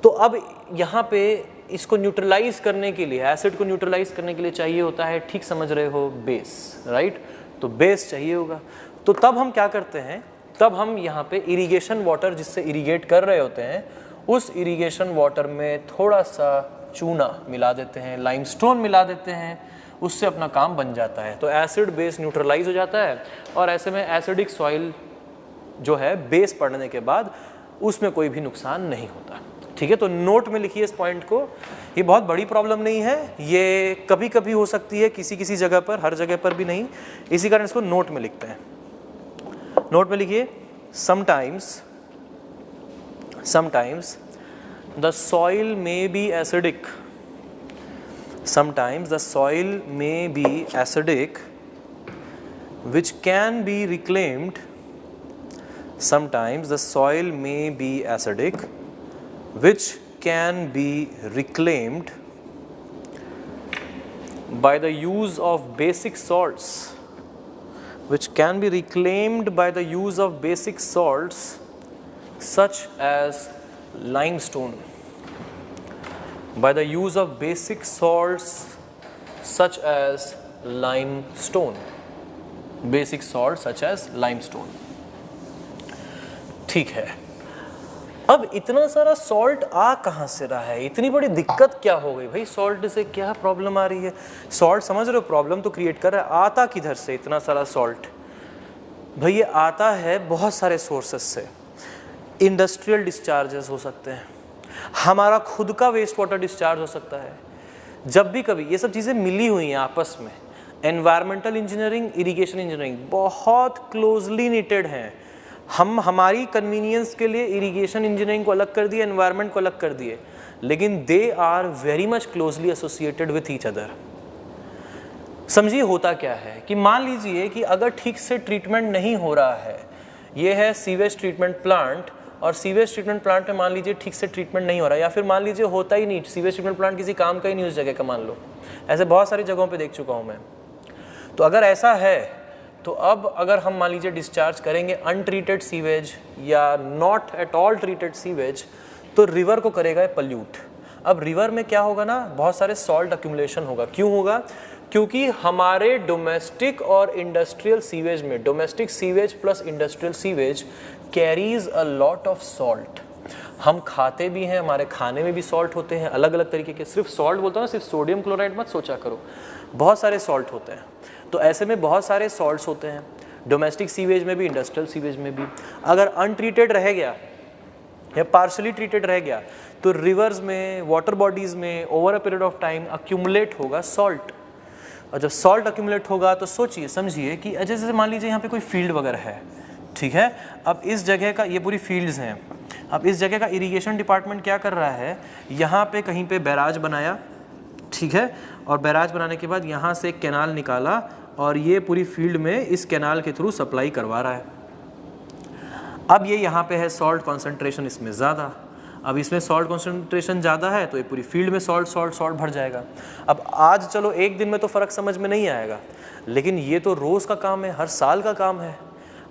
तो अब यहाँ पे इसको न्यूट्रलाइज करने के लिए, एसिड को न्यूट्रलाइज करने के लिए चाहिए होता है, ठीक समझ रहे हो, बेस, राइट? तो बेस चाहिए होगा। तो तब हम क्या करते हैं, तब हम यहाँ पे इरिगेशन वाटर जिससे इरिगेट कर रहे होते हैं, उस इरिगेशन वाटर में थोड़ा सा चूना मिला देते हैं, लाइमस्टोन मिला देते हैं, उससे अपना काम बन जाता है। तो एसिड बेस न्यूट्रलाइज हो जाता है, और ऐसे में एसिडिक सॉइल जो है बेस पड़ने के बाद उसमें कोई भी नुकसान नहीं होता, ठीक है। तो नोट में लिखिए इस पॉइंट को, ये बहुत बड़ी प्रॉब्लम नहीं है, ये कभी कभी हो सकती है किसी किसी जगह पर, हर जगह पर भी नहीं, इसी कारण इसको नोट में लिखते हैं। नोट में लिखिए, sometimes the soil may be acidic, sometimes the soil may be acidic which can be reclaimed, sometimes the soil may be acidic which can be reclaimed by the use of basic salts, which can be reclaimed by the use of basic salts such as limestone, by the use of basic salts such as limestone, basic salts such as limestone, ठीक है। अब इतना सारा salt आ कहाँ से रहा है, इतनी बड़ी दिक्कत क्या हो गई भाई, सॉल्ट से क्या प्रॉब्लम आ रही है? सॉल्ट समझ रहे हो प्रॉब्लम तो क्रिएट कर रहा है, आता किधर से इतना सारा सॉल्ट? भाई ये आता है बहुत सारे सोर्सेस से, इंडस्ट्रियल डिस्चार्जेस हो सकते हैं, हमारा खुद का वेस्ट वाटर डिस्चार्ज हो सकता है, जब भी कभी ये सब चीज़ें मिली हुई हैं आपस में। एनवायरमेंटल इंजीनियरिंग, इरिगेशन इंजीनियरिंग बहुत क्लोजली निटेड हैं। हम हमारी कन्वीनियंस के लिए इरिगेशन इंजीनियरिंग को अलग कर दिए, एनवायरमेंट को अलग कर दिए, लेकिन they are very much closely associated with each other. समझिए होता क्या है कि मान लीजिए कि अगर ठीक से ट्रीटमेंट नहीं हो रहा है, ये है सीवेज ट्रीटमेंट प्लांट और सीवेज ट्रीटमेंट प्लांट में मान लीजिए ठीक से ट्रीटमेंट नहीं हो रहा, या फिर मान लीजिए होता ही नहीं, सीवेज ट्रीटमेंट प्लांट किसी काम का ही नहीं उस जगह का, मान लो ऐसे बहुत सारी जगहों पे देख चुका हूँ मैं। तो अगर ऐसा है तो अब अगर हम मान लीजिए डिस्चार्ज करेंगे अनट्रीटेड सीवेज या not at all treated sewage, तो रिवर को करेगा पल्यूट। अब रिवर में क्या होगा ना, बहुत सारे सॉल्ट अक्यूमुलेशन होगा। क्यों होगा? क्योंकि हमारे डोमेस्टिक और इंडस्ट्रियल सीवेज में, domestic sewage plus industrial sewage carries a lot of salt. हम खाते भी हैं, हमारे खाने में भी सॉल्ट होते हैं अलग अलग तरीके के। सिर्फ सॉल्ट बोलता हूँ, सिर्फ सोडियम क्लोराइड मत सोचा करो, बहुत सारे सॉल्ट होते हैं। तो ऐसे में बहुत सारे सॉल्ट्स होते हैं डोमेस्टिक सीवेज में भी, इंडस्ट्रियल सीवेज में भी। अगर अनट्रीटेड रह गया या पार्शली ट्रीटेड रह गया तो रिवर्स में, वाटर बॉडीज़ में over a period of time accumulate होगा सॉल्ट। और जब सॉल्ट अक्यूमुलेट होगा तो सोचिए समझिए कि जैसे मान लीजिए यहाँ पे कोई फील्ड वगैरह है, ठीक है। अब इस जगह का, ये पूरी फील्ड्स हैं, अब इस जगह का इरिगेशन डिपार्टमेंट क्या कर रहा है, यहाँ पे कहीं पे बैराज बनाया, ठीक है, और बैराज बनाने के बाद यहाँ से एक कैनाल निकाला और ये पूरी फील्ड में इस कैनाल के थ्रू सप्लाई करवा रहा है। अब ये यहाँ पे है सॉल्ट कॉन्सेंट्रेशन इसमें ज़्यादा, अब इसमें सॉल्ट कॉन्सेंट्रेशन ज़्यादा है तो ये पूरी फील्ड में सॉल्ट भर जाएगा। अब आज चलो एक दिन में तो फ़र्क समझ में नहीं आएगा, लेकिन ये तो रोज़ का काम है, हर साल का काम है।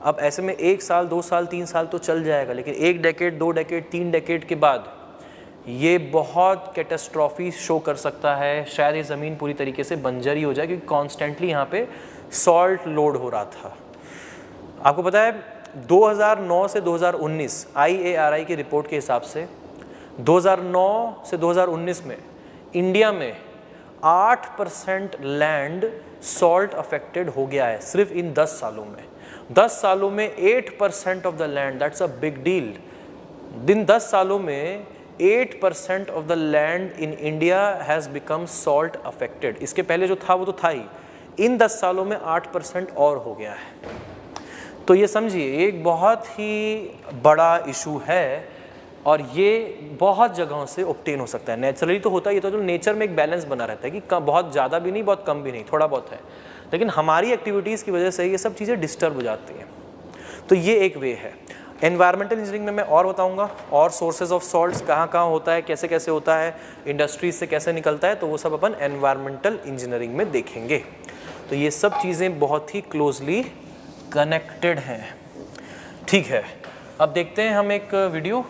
अब ऐसे में 1 साल 2 साल 3 साल तो चल जाएगा, लेकिन 1 डेकेड 2 डेकेड 3 डेकेड के बाद ये बहुत कैटास्ट्रॉफी शो कर सकता है। शायद ये ज़मीन पूरी तरीके से बंजर ही हो जाए, क्योंकि कॉन्स्टेंटली यहाँ पे सॉल्ट लोड हो रहा था। आपको पता है 2009 से 2019 IARI की रिपोर्ट के हिसाब से 2009 से 2019 में इंडिया में 8% लैंड सॉल्ट अफेक्टेड हो गया है, सिर्फ इन 10 सालों में। 10 सालों में 8% of the land, that's a big deal. दिन 10 सालों में 8% of the land in India has become salt affected. इसके पहले जो था वो तो था ही, इन 10 सालों में 8% और हो गया है। तो ये समझिए एक बहुत ही बड़ा इशू है, और ये बहुत जगहों से ऑब्टेन हो सकता है। नेचुरली तो होता ही, तो जो नेचर में एक बैलेंस बना रहता है कि बहुत ज़्यादा भी नहीं, बहुत कम भी नहीं, थोड़ा बहुत है, लेकिन हमारी एक्टिविटीज़ की वजह से ये सब चीज़ें डिस्टर्ब हो जाती हैं। तो ये एक वे है। एनवायरमेंटल इंजीनियरिंग में मैं और बताऊंगा, और सोर्सेज ऑफ सॉल्ट्स कहाँ कहाँ होता है, कैसे कैसे होता है, इंडस्ट्रीज से कैसे निकलता है, तो वो सब अपन एनवायरमेंटल इंजीनियरिंग में देखेंगे। तो ये सब चीज़ें बहुत ही क्लोजली कनेक्टेड हैं, ठीक है। अब देखते हैं हम एक वीडियो।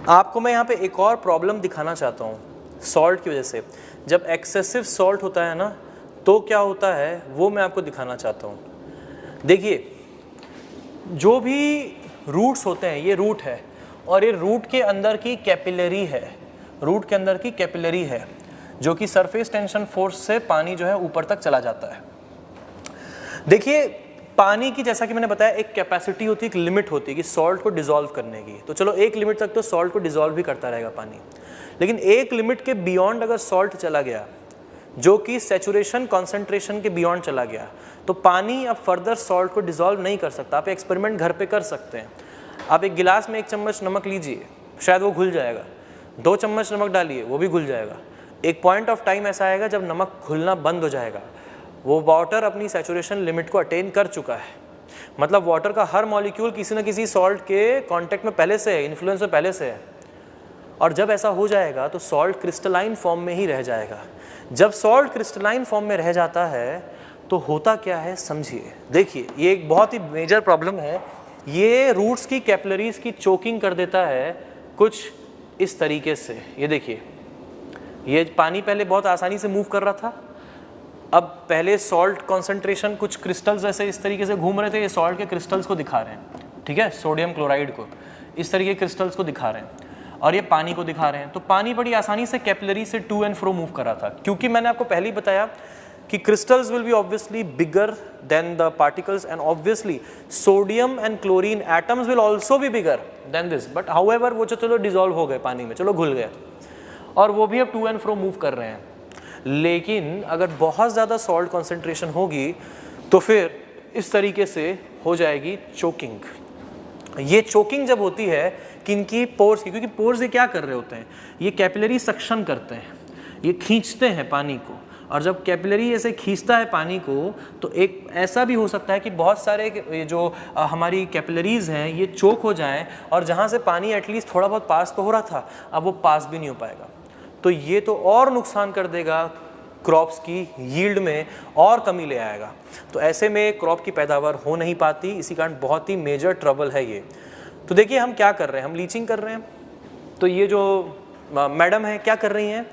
आपको मैं यहाँ पे एक और प्रॉब्लम दिखाना चाहता हूँ सॉल्ट की वजह से। जब एक्सेसिव सॉल्ट होता है ना तो क्या होता है वो मैं आपको दिखाना चाहता हूँ। देखिए जो भी रूट्स होते हैं, ये रूट है और ये रूट के अंदर की कैपिलरी है, रूट के अंदर की कैपिलरी है जो कि सरफेस टेंशन फोर्स से पानी जो है ऊपर तक चला जाता है। देखिए पानी की, जैसा कि मैंने बताया, एक कैपेसिटी होती है, एक लिमिट होती है कि सॉल्ट को डिसॉल्व करने की। तो चलो एक लिमिट तक तो सॉल्ट को डिसॉल्व भी करता रहेगा पानी, लेकिन एक लिमिट के बियॉन्ड अगर सॉल्ट चला गया, जो कि सैचुरेशन कॉन्सेंट्रेशन के बियॉन्ड चला गया, तो पानी अब फर्दर सॉल्ट को डिसॉल्व नहीं कर सकता। आप एक्सपेरिमेंट घर पे कर सकते हैं। आप एक गिलास में 1 चम्मच नमक लीजिए, शायद वो घुल जाएगा। 2 चम्मच नमक डालिए, वो भी घुल जाएगा। एक पॉइंट ऑफ टाइम ऐसा आएगा जब नमक घुलना बंद हो जाएगा। वो वाटर अपनी सैचुरेशन लिमिट को अटेन कर चुका है, मतलब वाटर का हर मॉलिक्यूल किसी न किसी सॉल्ट के कांटेक्ट में पहले से है, इन्फ्लुएंस में पहले से है। और जब ऐसा हो जाएगा तो सॉल्ट क्रिस्टलाइन फॉर्म में ही रह जाएगा। जब सॉल्ट क्रिस्टलाइन फॉर्म में रह जाता है तो होता क्या है समझिए। देखिए ये एक बहुत ही मेजर प्रॉब्लम है। ये रूट्स की कैपिलरीज की चोकिंग कर देता है कुछ इस तरीके से। ये देखिए, ये पानी पहले बहुत आसानी से मूव कर रहा था, अब पहले सॉल्ट कॉन्सेंट्रेशन कुछ क्रिस्टल्स ऐसे इस तरीके से घूम रहे थे, ये सॉल्ट के क्रिस्टल्स को दिखा रहे हैं, ठीक है, सोडियम क्लोराइड को इस तरीके के क्रिस्टल्स को दिखा रहे हैं, और ये पानी को दिखा रहे हैं। तो पानी बड़ी आसानी से कैपिलरी से टू एंड फ्रो मूव कर रहा था, क्योंकि मैंने आपको पहले ही बताया कि crystals will be obviously bigger than the particles, and obviously sodium and chlorine atoms will also be bigger than this, but however वो चलो dissolve हो गए पानी में, चलो घुल गए, और वो भी अब टू एंड फ्रो मूव कर रहे हैं। लेकिन अगर बहुत ज़्यादा सॉल्ट कॉन्सेंट्रेशन होगी तो फिर इस तरीके से हो जाएगी चोकिंग। ये चोकिंग जब होती है किनकी, पोर्स की, क्योंकि पोर्स ये क्या कर रहे होते हैं, ये कैपिलरी सक्शन करते हैं, ये खींचते हैं पानी को। और जब कैपिलरी ऐसे खींचता है पानी को तो एक ऐसा भी हो सकता है कि बहुत सारे ये जो हमारी कैपिलरीज हैं ये चोक हो जाएं और जहाँ से पानी एटलीस्ट थोड़ा बहुत पास तो हो रहा था अब वो पास भी नहीं हो पाएगा। तो ये तो और नुकसान कर देगा, क्रॉप्स की यील्ड में और कमी ले आएगा। तो ऐसे में क्रॉप की पैदावार हो नहीं पाती, इसी कारण बहुत ही मेजर ट्रबल है ये। तो देखिए हम क्या कर रहे हैं, हम लीचिंग कर रहे हैं। तो ये जो मैडम है क्या कर रही हैं,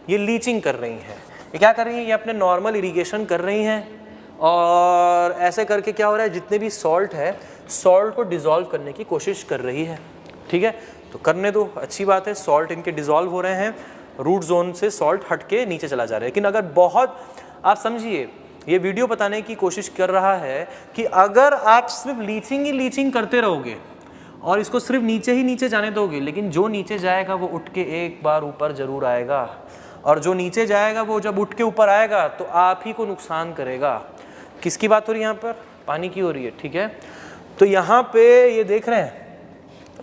ये लीचिंग कर रही हैं। ये क्या कर रही हैं, ये अपने नॉर्मल इरिगेशन कर रही हैं और ऐसे करके क्या हो रहा है, जितने भी सॉल्ट है सॉल्ट को डिज़ोल्व करने की कोशिश कर रही है। ठीक है, तो करने दो, अच्छी बात है। सॉल्ट इनके डिज़ोल्व हो रहे हैं, रूट जोन से सॉल्ट हट के नीचे चला जा रहा है। लेकिन अगर बहुत, आप समझिए ये वीडियो बताने की कोशिश कर रहा है कि अगर आप सिर्फ लीचिंग ही लीचिंग करते रहोगे और इसको सिर्फ नीचे ही नीचे जाने दोगे, लेकिन जो नीचे जाएगा वो उठ के एक बार ऊपर जरूर आएगा, और जो नीचे जाएगा वो जब उठ के ऊपर आएगा तो आप ही को नुकसान करेगा। किसकी बात हो रही है यहाँ पर, पानी की हो रही है। ठीक है, तो यहाँ पे ये देख रहे हैं,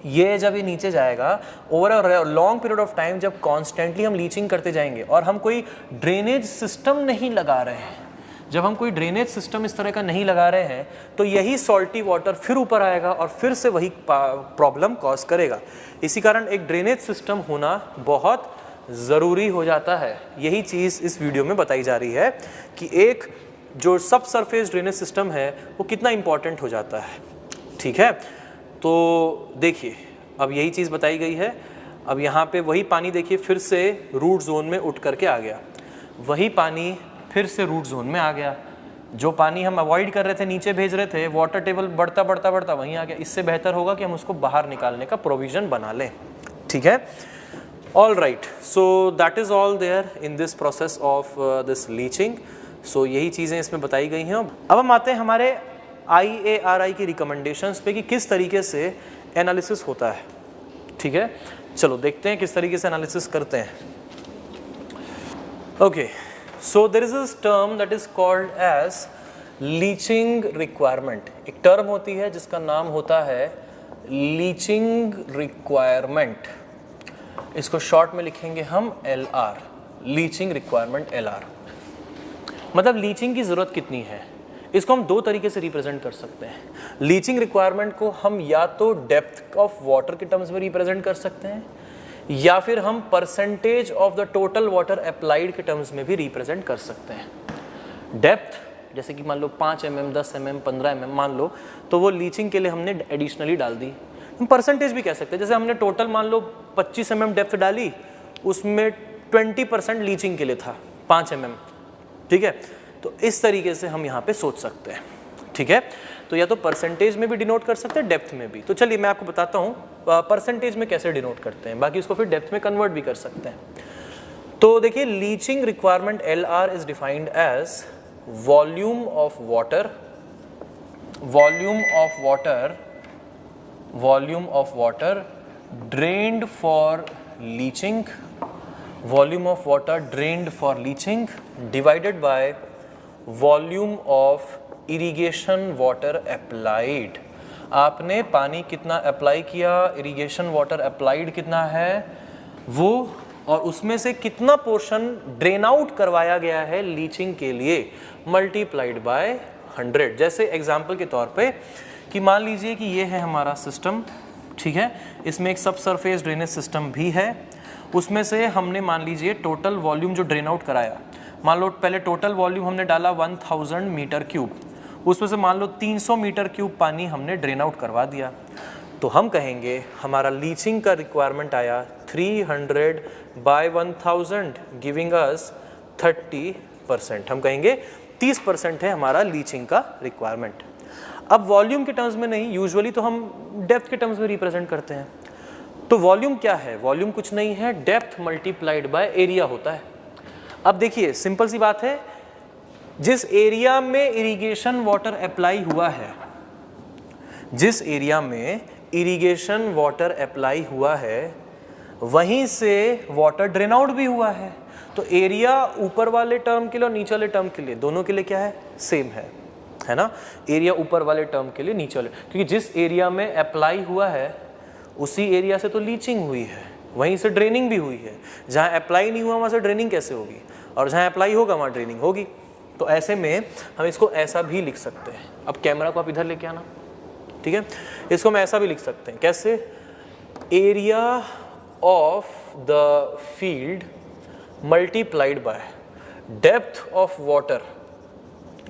ये जब ये नीचे जाएगा over a long period of time, जब कॉन्स्टेंटली हम लीचिंग करते जाएंगे और हम कोई ड्रेनेज सिस्टम नहीं लगा रहे हैं, जब हम कोई ड्रेनेज सिस्टम इस तरह का नहीं लगा रहे हैं तो यही सॉल्टी वाटर फिर ऊपर आएगा और फिर से वही प्रॉब्लम कॉज करेगा। इसी कारण एक ड्रेनेज सिस्टम होना बहुत ज़रूरी हो जाता है। यही चीज़ इस वीडियो में बताई जा रही है कि एक जो सब सरफेस ड्रेनेज सिस्टम है वो कितना इम्पॉर्टेंट हो जाता है। ठीक है, तो देखिए अब यही चीज़ बताई गई है। अब यहाँ पे वही पानी देखिए फिर से रूट जोन में उठ करके आ गया, वही पानी फिर से रूट जोन में आ गया। जो पानी हम अवॉइड कर रहे थे, नीचे भेज रहे थे, वाटर टेबल बढ़ता बढ़ता बढ़ता वहीं आ गया। इससे बेहतर होगा कि हम उसको बाहर निकालने का प्रोविज़न बना लें। ठीक है, all right, so that is all there in this process of this leaching. So यही चीज़ें इसमें बताई गई हैं। अब हम आते हैं हमारे IARI की रिकमेंडेशंस पे कि किस तरीके से एनालिसिस होता है। ठीक है, चलो देखते हैं किस तरीके से एनालिसिस करते हैं। Okay, so there is a term that is called as leaching requirement. एक टर्म होती है जिसका नाम होता है लीचिंग रिक्वायरमेंट। इसको शॉर्ट में लिखेंगे हम LR, लीचिंग रिक्वायरमेंट LR। मतलब लीचिंग की ज़रूरत कितनी है, इसको हम दो तरीके से रिप्रेजेंट कर सकते हैं। लीचिंग रिक्वायरमेंट को हम या तो डेप्थ ऑफ वाटर के टर्म्स में रिप्रेजेंट कर सकते हैं या फिर हम percentage of the total water applied के टर्म्स में भी रिप्रेजेंट कर सकते हैं। डेप्थ जैसे कि मान लो 5 mm, 10 mm, 15 mm मान लो, तो वो लीचिंग के लिए हमने एडिशनली डाल दी। हम परसेंटेज भी कह सकते हैं, जैसे हमने टोटल मान लो 25 mm डेप्थ डाली, उसमें 20% लीचिंग के लिए था 5 mm। ठीक है, तो इस तरीके से हम यहाँ पे सोच सकते हैं। ठीक है, तो या तो परसेंटेज में भी डिनोट कर सकते हैं, डेप्थ में भी। तो चलिए मैं आपको बताता हूँ परसेंटेज में कैसे डिनोट करते हैं, बाकी उसको फिर डेप्थ में कन्वर्ट भी कर सकते हैं। तो देखिए leaching requirement LR is defined as volume of water, volume of water drained for leaching, volume of water drained for leaching divided by volume of irrigation water applied. आपने पानी कितना अप्लाई किया, इरिगेशन वाटर अप्लाइड कितना है वो, और उसमें से कितना पोर्शन ड्रेन आउट करवाया गया है लीचिंग के लिए, मल्टीप्लाइड बाय 100। जैसे एग्जांपल के तौर पे कि मान लीजिए कि ये है हमारा सिस्टम। ठीक है, इसमें एक सब सरफेस ड्रेनेज सिस्टम भी है। उसमें से हमने मान लीजिए टोटल वॉल्यूम जो ड्रेन आउट कराया, मान लो पहले टोटल वॉल्यूम हमने डाला 1000 मीटर क्यूब, उसमें से मान लो 300 मीटर क्यूब पानी हमने ड्रेन आउट करवा दिया। तो हम कहेंगे हमारा लीचिंग का रिक्वायरमेंट आया 300 बाय 1000 गिविंग अस 30%। हम कहेंगे 30% है हमारा लीचिंग का रिक्वायरमेंट। अब वॉल्यूम के टर्म्स में नहीं, यूजुअली तो हम डेप्थ के टर्म्स में रिप्रेजेंट करते हैं। तो वॉल्यूम क्या है, वॉल्यूम कुछ नहीं है, डेप्थ मल्टीप्लाइड बाय एरिया होता है। अब देखिए सिंपल सी बात है, जिस एरिया में इरिगेशन वाटर अप्लाई हुआ है, जिस एरिया में इरिगेशन वाटर अप्लाई हुआ है वहीं से वाटर ड्रेन आउट भी हुआ है। तो एरिया ऊपर वाले टर्म के लिए और नीचे वाले टर्म के लिए, दोनों के लिए क्या है, सेम है ना। एरिया ऊपर वाले टर्म के लिए, नीचे वाले, क्योंकि जिस एरिया में अप्लाई हुआ है उसी एरिया से तो लीचिंग हुई है, वहीं से ड्रेनिंग भी हुई है। जहाँ अप्लाई नहीं हुआ वहाँ से ड्रेनिंग कैसे होगी, और जहाँ अप्लाई होगा वहाँ ड्रेनिंग होगी। तो ऐसे में हम इसको ऐसा भी लिख सकते हैं। अब कैमरा को आप इधर लेके आना, ठीक है। इसको हम ऐसा भी लिख सकते हैं, कैसे? Area of the field multiplied by depth of water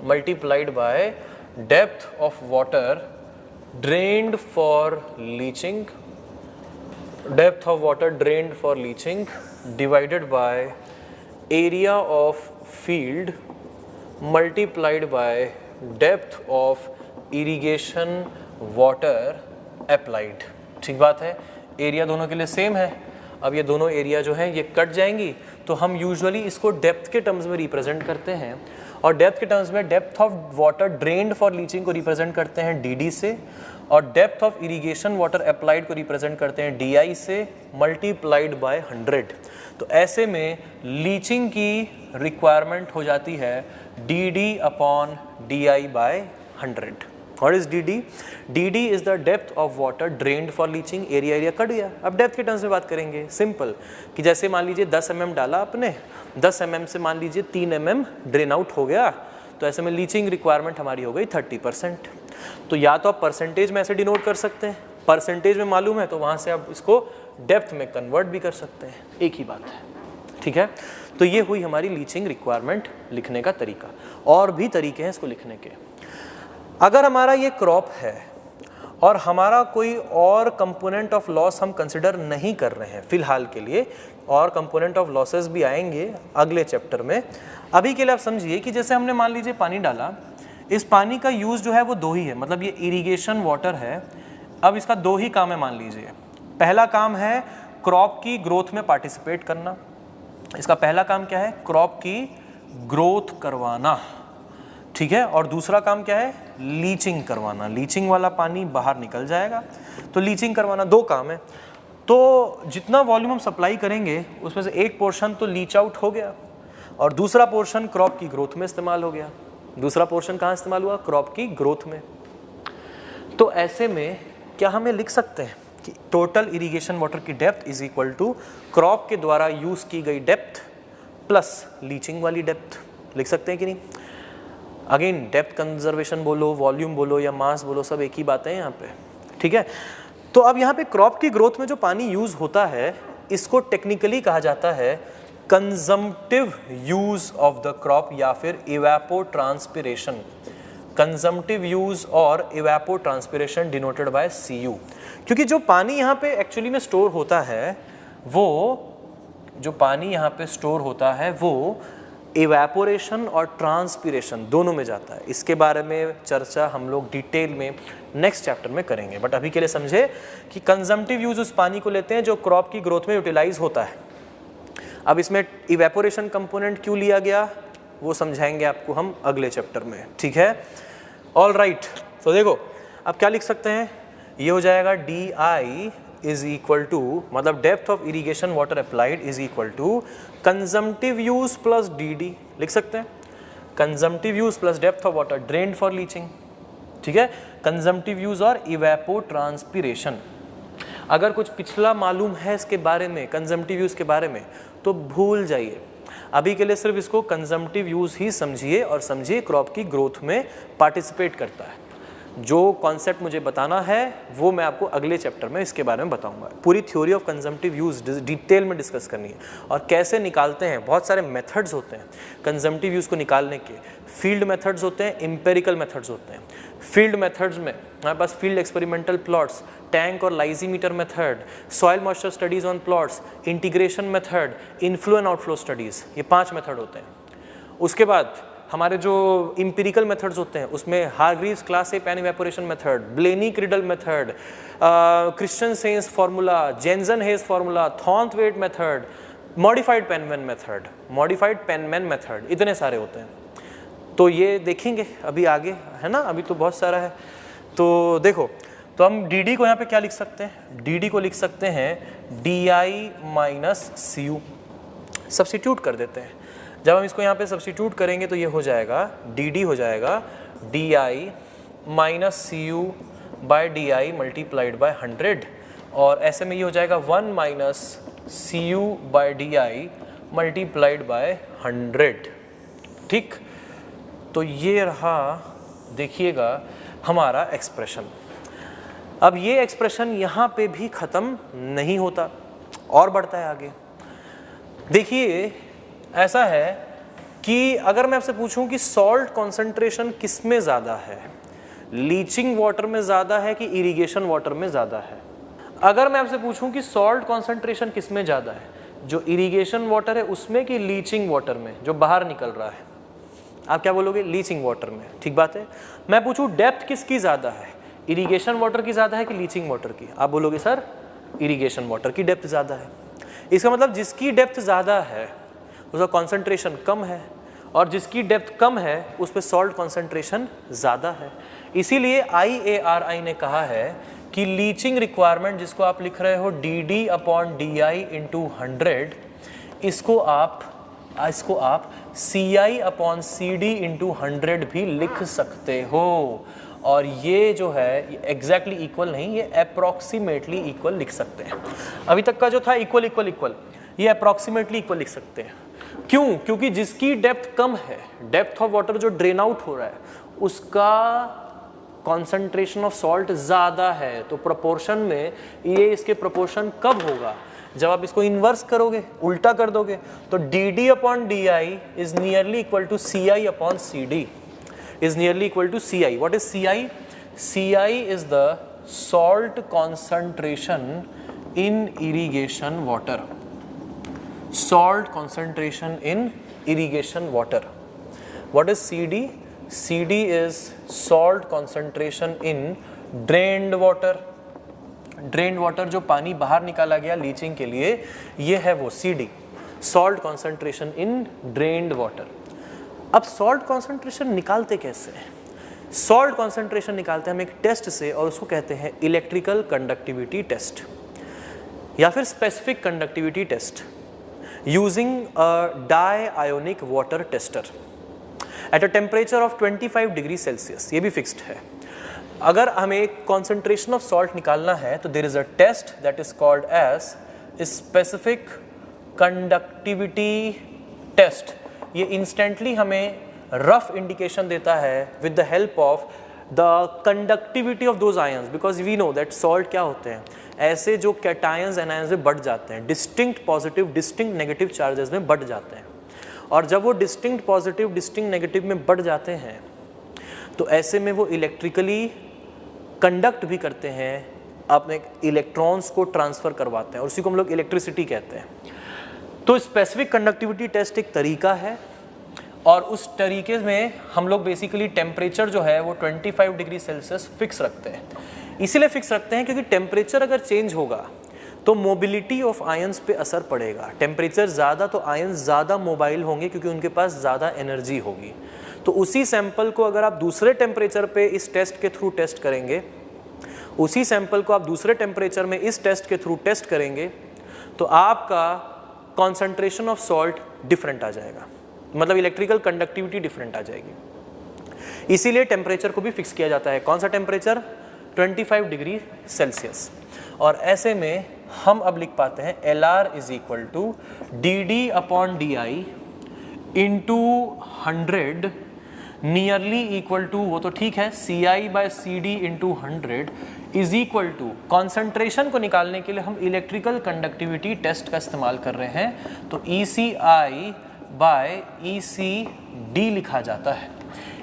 multiplied by depth of water drained for leaching, depth of water drained for leaching divided by area of field multiplied by depth of irrigation water applied। ठीक बात है, area दोनों के लिए same है। अब ये दोनों एरिया जो है ये कट जाएंगी, तो हम यूजुअली इसको डेप्थ के टर्म्स में रिप्रेजेंट करते हैं, और डेप्थ के टर्म्स में depth of water drained for leaching को रिप्रेजेंट करते हैं डी से, और depth of irrigation water applied को रिप्रेजेंट करते हैं डी से मल्टीप्लाइड बाय 100। तो ऐसे में लीचिंग की रिक्वायरमेंट हो जाती है D upon D I by 100। What is DD? DD is the depth of water drained for leaching। Area cut गया। अब डेप्थ के टर्म्स में बात करेंगे, सिंपल, कि जैसे मान लीजिए 10 mm डाला आपने, 10 mm से मान लीजिए 3 mm ड्रेन आउट हो गया, तो ऐसे में लीचिंग रिक्वायरमेंट हमारी हो गई 30%। तो या तो आप परसेंटेज में ऐसे डिनोट कर सकते हैं, परसेंटेज में मालूम है तो वहाँ से आप इसको डेप्थ में कन्वर्ट भी कर सकते हैं, एक ही बात है, ठीक है। तो ये हुई हमारी लीचिंग रिक्वायरमेंट लिखने का तरीका। और भी तरीके हैं इसको लिखने के। अगर हमारा ये क्रॉप है और हमारा कोई और कंपोनेंट ऑफ लॉस हम कंसिडर नहीं कर रहे हैं फिलहाल के लिए, और कंपोनेंट ऑफ लॉसेस भी आएंगे अगले चैप्टर में, अभी के लिए आप समझिए कि जैसे हमने मान लीजिए पानी डाला, इस पानी का यूज़ जो है वो दो ही है, मतलब ये इरिगेशन वाटर है। अब इसका दो ही काम है मान लीजिए। पहला काम है क्रॉप की ग्रोथ में पार्टिसिपेट करना, इसका पहला काम क्या है? क्रॉप की ग्रोथ करवाना, ठीक है। और दूसरा काम क्या है? लीचिंग करवाना, लीचिंग वाला पानी बाहर निकल जाएगा, तो लीचिंग करवाना, दो काम है। तो जितना वॉल्यूम हम सप्लाई करेंगे उसमें से एक पोर्शन तो लीच आउट हो गया, और दूसरा पोर्शन क्रॉप की ग्रोथ में इस्तेमाल हो गया। दूसरा पोर्शन कहाँ इस्तेमाल हुआ? क्रॉप की ग्रोथ में। तो ऐसे में क्या हमें लिख सकते हैं कि टोटल इरिगेशन वाटर की depth is equal to crop के द्वारा यूज की गई डेप्थ प्लस लीचिंग वाली डेप्थ, लिख सकते हैं कि नहीं? अगेन डेप्थ कंजर्वेशन बोलो, वॉल्यूम बोलो या मास बोलो, सब एक ही बात है यहाँ पे, ठीक है। तो अब यहाँ पे क्रॉप की ग्रोथ में जो पानी यूज होता है, इसको टेक्निकली कहा जाता है consumptive use of the crop या फिर इवेपोट्रांसपिरेशन। कंजम्पटिव यूज और इवेपोट्रांसपिरेशन डिनोटेड बाय CU। क्योंकि जो पानी यहाँ पे एक्चुअली में स्टोर होता है, वो जो पानी यहाँ पे स्टोर होता है वो इवेपोरेशन और ट्रांसपिरेशन दोनों में जाता है। इसके बारे में चर्चा हम लोग डिटेल में नेक्स्ट चैप्टर में करेंगे, बट अभी के लिए समझे कि कंजम्पटिव यूज उस पानी को लेते हैं जो क्रॉप की ग्रोथ में यूटिलाइज होता है। अब इसमें इवेपोरेशन कंपोनेंट क्यों लिया गया वो समझाएंगे आपको हम अगले चैप्टर में, ठीक है। ऑल राइट, तो देखो अब क्या लिख सकते हैं, ये हो जाएगा DI इज इक्वल टू, मतलब depth of irrigation water applied is equal to consumptive use plus DD, लिख सकते हैं consumptive use plus depth of water drained for leaching, ठीक है। कंजम्पटिव यूज और इवेपोट्रांसपिरेशन। अगर कुछ पिछला मालूम है इसके बारे में, कंजम्पटिव यूज के बारे में, तो भूल जाइए, अभी के लिए सिर्फ इसको कंजम्पटिव यूज ही समझिए, और समझिए क्रॉप की ग्रोथ में पार्टिसिपेट करता है। जो कॉन्सेप्ट मुझे बताना है वो मैं आपको अगले चैप्टर में इसके बारे में बताऊंगा। पूरी theory of consumptive use detail में डिस्कस करनी है, और कैसे निकालते हैं। बहुत सारे मेथड्स होते हैं कंजम्पटिव यूज को निकालने के। फील्ड मेथड्स होते हैं, एम्पेरिकल मेथड्स होते हैं। फील्ड मेथड्स में हमारे पास फील्ड एक्सपेरिमेंटल प्लॉट्स, टैंक और lysimeter method, soil moisture studies on plots, integration method, inflow and outflow studies, ये 5 मेथड होते हैं। उसके बाद हमारे जो इंपेरिकल मेथड्स होते हैं उसमें Hargreaves class A pan evaporation method, Blaney Criddle method, Christian Haise formula, Jensen Haise formula, Thornthwaite method, modified Penman method, modified Penman method, इतने सारे होते हैं। तो ये देखेंगे अभी आगे, है ना, अभी तो बहुत सारा है। तो देखो, तो हम DD को यहाँ पे क्या लिख सकते हैं? DD को लिख सकते हैं DI माइनस CU, सब्स्टिट्यूट कर देते हैं। जब हम इसको यहाँ पे सब्स्टिट्यूट करेंगे तो ये हो जाएगा DD हो जाएगा DI minus CU by DI multiplied by 100, और ऐसे में ये हो जाएगा 1 minus CU by DI multiplied by 100। ठीक, तो ये रहा, देखिएगा हमारा एक्सप्रेशन। अब ये एक्सप्रेशन यहाँ पे भी ख़त्म नहीं होता और बढ़ता है आगे। देखिए ऐसा है कि अगर मैं आपसे पूछूं कि सॉल्ट कॉन्सेंट्रेशन किस में ज़्यादा है, लीचिंग वाटर में ज़्यादा है कि इरिगेशन वाटर में ज़्यादा है? अगर मैं आपसे पूछूं कि सॉल्ट कॉन्सेंट्रेशन किस में ज़्यादा है, जो इरिगेशन वाटर है उसमें कि लीचिंग वाटर में जो बाहर निकल रहा है, आप क्या बोलोगे? लीचिंग वाटर में। ठीक बात है। मैं पूछूं डेप्थ किसकी ज़्यादा है, इरिगेशन वाटर की ज़्यादा है कि लीचिंग वाटर की? आप बोलोगे सर इरिगेशन वाटर की डेप्थ ज़्यादा है। इसका मतलब जिसकी डेप्थ ज़्यादा है उसका कॉन्सेंट्रेशन कम है, और जिसकी डेप्थ कम है उस पर सॉल्ट कॉन्सेंट्रेशन ज़्यादा है। इसीलिए IARI ने कहा है कि लीचिंग रिक्वायरमेंट, जिसको आप लिख रहे हो DD/DI × 100, इसको आप CI/CD × 100 भी लिख सकते हो। और ये जो है एग्जैक्टली इक्वल नहीं, ये अप्रॉक्सीमेटली इक्वल लिख सकते हैं। अभी तक का जो था इक्वल इक्वल इक्वल, ये अप्रॉक्सीमेटली इक्वल लिख सकते हैं। क्यों? क्योंकि जिसकी डेप्थ कम है, डेप्थ ऑफ वाटर जो ड्रेन आउट हो रहा है, उसका कॉन्सेंट्रेशन ऑफ सॉल्ट ज़्यादा है। तो प्रोपोर्शन में ये इसके प्रोपोर्शन कब होगा? जब आप इसको इन्वर्स करोगे, उल्टा कर दोगे, तो DD/DI is nearly equal to CI/CD is nearly equal to CI. What is CI? CI is the salt concentration in irrigation water. Salt concentration in irrigation water. What is CD? CD is salt concentration in drained water. Drained water जो पानी बाहर निकाला गया leaching के लिए, ये है वो CD, salt concentration in drained water. अब सॉल्ट कॉन्सेंट्रेशन निकालते कैसे हैं? सॉल्ट कॉन्सेंट्रेशन निकालते हैं हम एक टेस्ट से, और उसको कहते हैं इलेक्ट्रिकल कंडक्टिविटी टेस्ट या फिर specific conductivity test using a deionic water tester at a temperature of 25 degree Celsius. ये भी फिक्स्ड है। अगर हमें कॉन्सेंट्रेशन ऑफ सॉल्ट निकालना है तो there is a test that is called as specific conductivity test. ये इंस्टेंटली हमें रफ इंडिकेशन देता है with the help of the conductivity of those ions, because we know that salt क्या होते हैं, ऐसे जो कैटायंस एनायंस में बढ़ जाते हैं, distinct positive distinct negative charges में बढ़ जाते हैं। और जब वो डिस्टिंक्ट पॉजिटिव डिस्टिंक्ट नेगेटिव में बढ़ जाते हैं तो ऐसे में वो इलेक्ट्रिकली कंडक्ट भी करते हैं, अपने इलेक्ट्रॉन्स को ट्रांसफ़र करवाते हैं, और उसी को हम लोग इलेक्ट्रिसिटी कहते हैं। तो स्पेसिफिक कंडक्टिविटी टेस्ट एक तरीका है, और उस तरीके में हम लोग बेसिकली टेम्परेचर जो है वो 25 डिग्री सेल्सियस फिक्स रखते हैं। इसीलिए फिक्स रखते हैं क्योंकि टेम्परेचर अगर चेंज होगा तो मोबिलिटी ऑफ आयंस पे असर पड़ेगा। टेम्परेचर ज़्यादा तो आयंस ज़्यादा मोबाइल होंगे क्योंकि उनके पास ज़्यादा एनर्जी होगी। तो उसी सैंपल को अगर आप दूसरे टेम्परेचर पे इस टेस्ट के थ्रू टेस्ट करेंगे, उसी सैंपल को आप दूसरे टेम्परेचर में इस टेस्ट के थ्रू टेस्ट करेंगे, तो आपका कॉन्सेंट्रेशन ऑफ सॉल्ट डिफरेंट आ जाएगा, मतलब इलेक्ट्रिकल कंडक्टिविटी डिफरेंट आ जाएगी। इसीलिए टेम्परेचर को भी फिक्स किया जाता है। कौन सा टेम्परेचर? 25 degree Celsius. और ऐसे में हम अब लिख पाते हैं LR is equal to DD/DI into 100 nearly equal to, वो तो ठीक है, CI/CD into 100 is equal to, concentration को निकालने के लिए हम इलेक्ट्रिकल कंडक्टिविटी टेस्ट का इस्तेमाल कर रहे हैं, तो ECI/ECD लिखा जाता है।